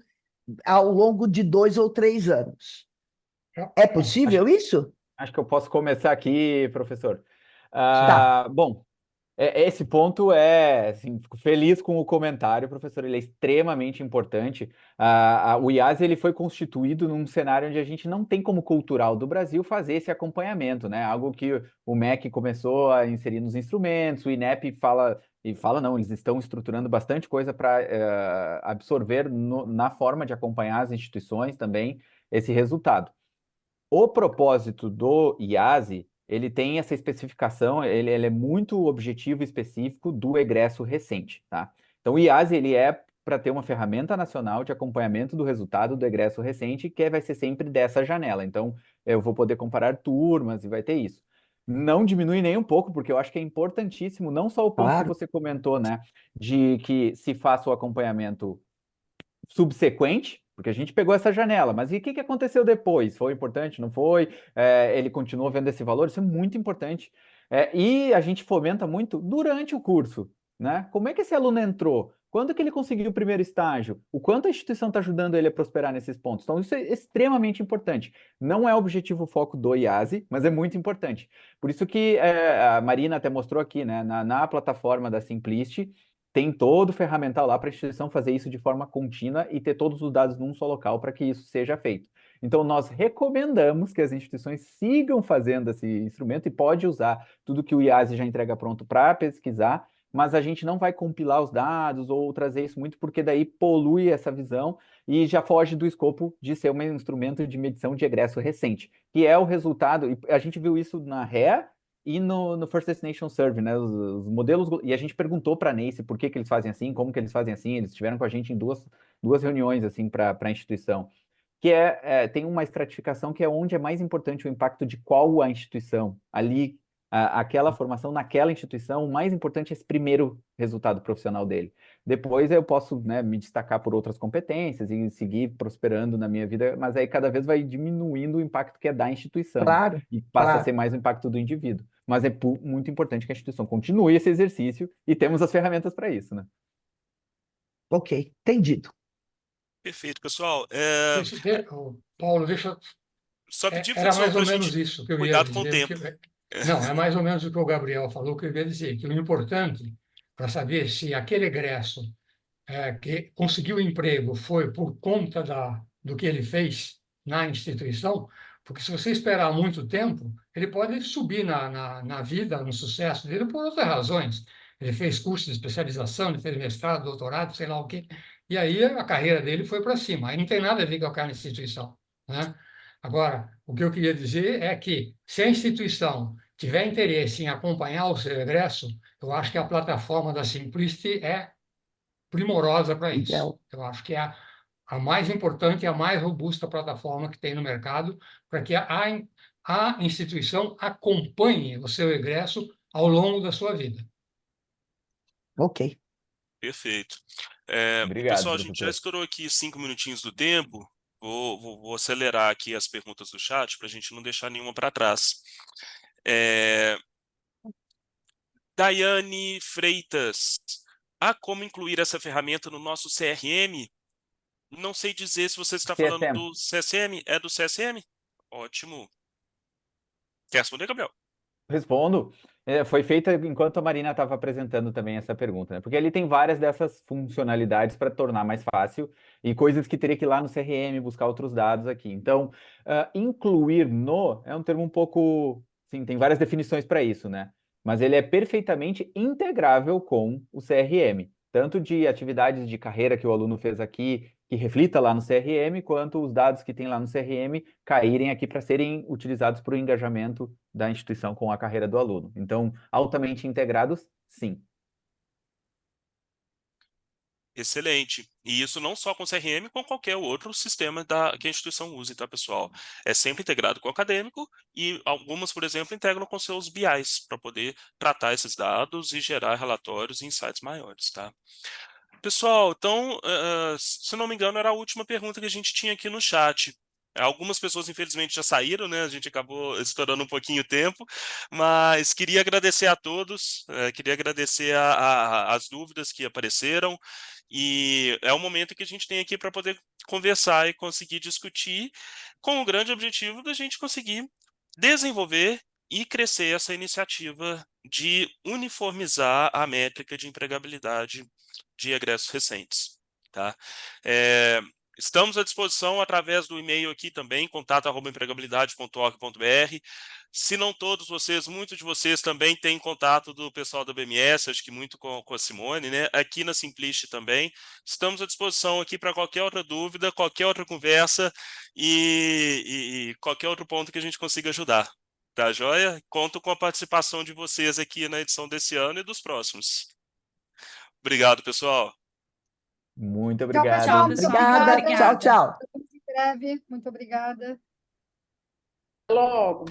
ao longo de 2 ou 3 anos. É Bom, possível isso? Acho que eu posso começar aqui, professor. Tá. Bom, esse ponto é, assim, fico feliz com o comentário, professor, ele é extremamente importante. O IAS ele foi constituído num cenário onde a gente não tem como cultural do Brasil fazer esse acompanhamento, né? Algo que o MEC começou a inserir nos instrumentos, o INEP fala não, eles estão estruturando bastante coisa para absorver na forma de acompanhar as instituições também esse resultado. O propósito do IASE, ele tem essa especificação, ele é muito objetivo e específico do egresso recente, tá? Então, o IASE, ele é para ter uma ferramenta nacional de acompanhamento do resultado do egresso recente, que vai ser sempre dessa janela. Então, eu vou poder comparar turmas e vai ter isso. Não diminui nem um pouco, porque eu acho que é importantíssimo, não só o ponto que Claro. você comentou, né, de que se faça o acompanhamento subsequente, porque a gente pegou essa janela, mas e o que aconteceu depois? Foi importante? Não foi? Ele continuou vendo esse valor? Isso é muito importante. E a gente fomenta muito durante o curso, né? Como é que esse aluno entrou? Quando que ele conseguiu o primeiro estágio? O quanto a instituição está ajudando ele a prosperar nesses pontos? Então, isso é extremamente importante. Não é o objetivo foco do IASE, mas é muito importante. Por isso que a Marina até mostrou aqui, né? Na plataforma da Simplist, tem todo o ferramental lá para a instituição fazer isso de forma contínua e ter todos os dados num só local para que isso seja feito. Então, nós recomendamos que as instituições sigam fazendo esse instrumento e pode usar tudo que o IASE já entrega pronto para pesquisar, mas a gente não vai compilar os dados ou trazer isso muito, porque daí polui essa visão e já foge do escopo de ser um instrumento de medição de egresso recente, que é o resultado, e a gente viu isso na REA, e no First Destination Survey, né, os modelos, e a gente perguntou para a NACE por que eles fazem assim, como que eles fazem assim, eles estiveram com a gente em duas reuniões, assim, para a instituição, que tem uma estratificação que é onde é mais importante o impacto de qual a instituição, ali, aquela formação naquela instituição, o mais importante é esse primeiro resultado profissional dele. Depois eu posso, né, me destacar por outras competências e seguir prosperando na minha vida, mas aí cada vez vai diminuindo o impacto que é da instituição Claro, e passa a ser claro. mais o impacto do indivíduo. Mas é muito importante que a instituição continue esse exercício e temos as ferramentas para isso, né? Ok, entendido. Perfeito, pessoal. Paulo, deixa. Só pedir, Era pessoal, mais para ou a menos gente isso que eu ia cuidado com o dizer. tempo. Não, é mais ou menos o que o Gabriel falou, que eu ia dizer, que o importante para saber se aquele egresso que conseguiu emprego foi por conta do que ele fez na instituição, porque se você esperar muito tempo, ele pode subir na vida, no sucesso dele, por outras razões. Ele fez curso de especialização, ele fez mestrado, doutorado, sei lá o quê, e aí a carreira dele foi para cima. Aí não tem nada a ver com aquela instituição, né? Agora, o que eu queria dizer é que, se a instituição tiver interesse em acompanhar o seu egresso, eu acho que a plataforma da Simplicity é primorosa para isso. Ideal. Eu acho que é a mais importante e a mais robusta plataforma que tem no mercado para que a instituição acompanhe o seu egresso ao longo da sua vida. Ok. Perfeito. Obrigado, Pessoal, a gente já professor. estourou aqui 5 minutinhos do tempo. Vou acelerar aqui as perguntas do chat para a gente não deixar nenhuma para trás. Daiane Freitas, há como incluir essa ferramenta no nosso CRM? Não sei dizer se você está falando CSM. do CSM. É do CSM? Ótimo. Quer responder, Gabriel? Respondo. Foi feita enquanto a Marina estava apresentando também essa pergunta, né? Porque ele tem várias dessas funcionalidades para tornar mais fácil e coisas que teria que ir lá no CRM buscar outros dados aqui. Então, incluir no é um termo um pouco. Sim, tem várias definições para isso, né? Mas ele é perfeitamente integrável com o CRM, tanto de atividades de carreira que o aluno fez aqui, que reflita lá no CRM, quanto os dados que tem lá no CRM caírem aqui para serem utilizados para o engajamento da instituição com a carreira do aluno. Então, altamente integrados, sim. Excelente. E isso não só com o CRM, com qualquer outro sistema que a instituição use, tá, pessoal? É sempre integrado com o acadêmico e algumas, por exemplo, integram com seus BIs para poder tratar esses dados e gerar relatórios e insights maiores, tá? Pessoal, então, se não me engano, era a última pergunta que a gente tinha aqui no chat. Algumas pessoas, infelizmente, já saíram, né? A gente acabou estourando um pouquinho o tempo, mas queria agradecer a todos, queria agradecer as dúvidas que apareceram, e é o momento que a gente tem aqui para poder conversar e conseguir discutir, com o grande objetivo da gente conseguir desenvolver e crescer essa iniciativa de uniformizar a métrica de empregabilidade de egressos recentes, tá? Estamos à disposição através do e-mail aqui também, contato@empregabilidade.org.br. Se não todos vocês, muitos de vocês também têm contato do pessoal da BMS, acho que muito com a Simone, né? Aqui na Simplist também. Estamos à disposição aqui para qualquer outra dúvida, qualquer outra conversa e qualquer outro ponto que a gente consiga ajudar. Tá, joia? Conto com a participação de vocês aqui na edição desse ano e dos próximos. Obrigado, pessoal. Muito Tchau, obrigado. pessoal. Muito pessoal. Obrigada. obrigada. Tchau, tchau. Até em breve. Muito obrigada. Logo.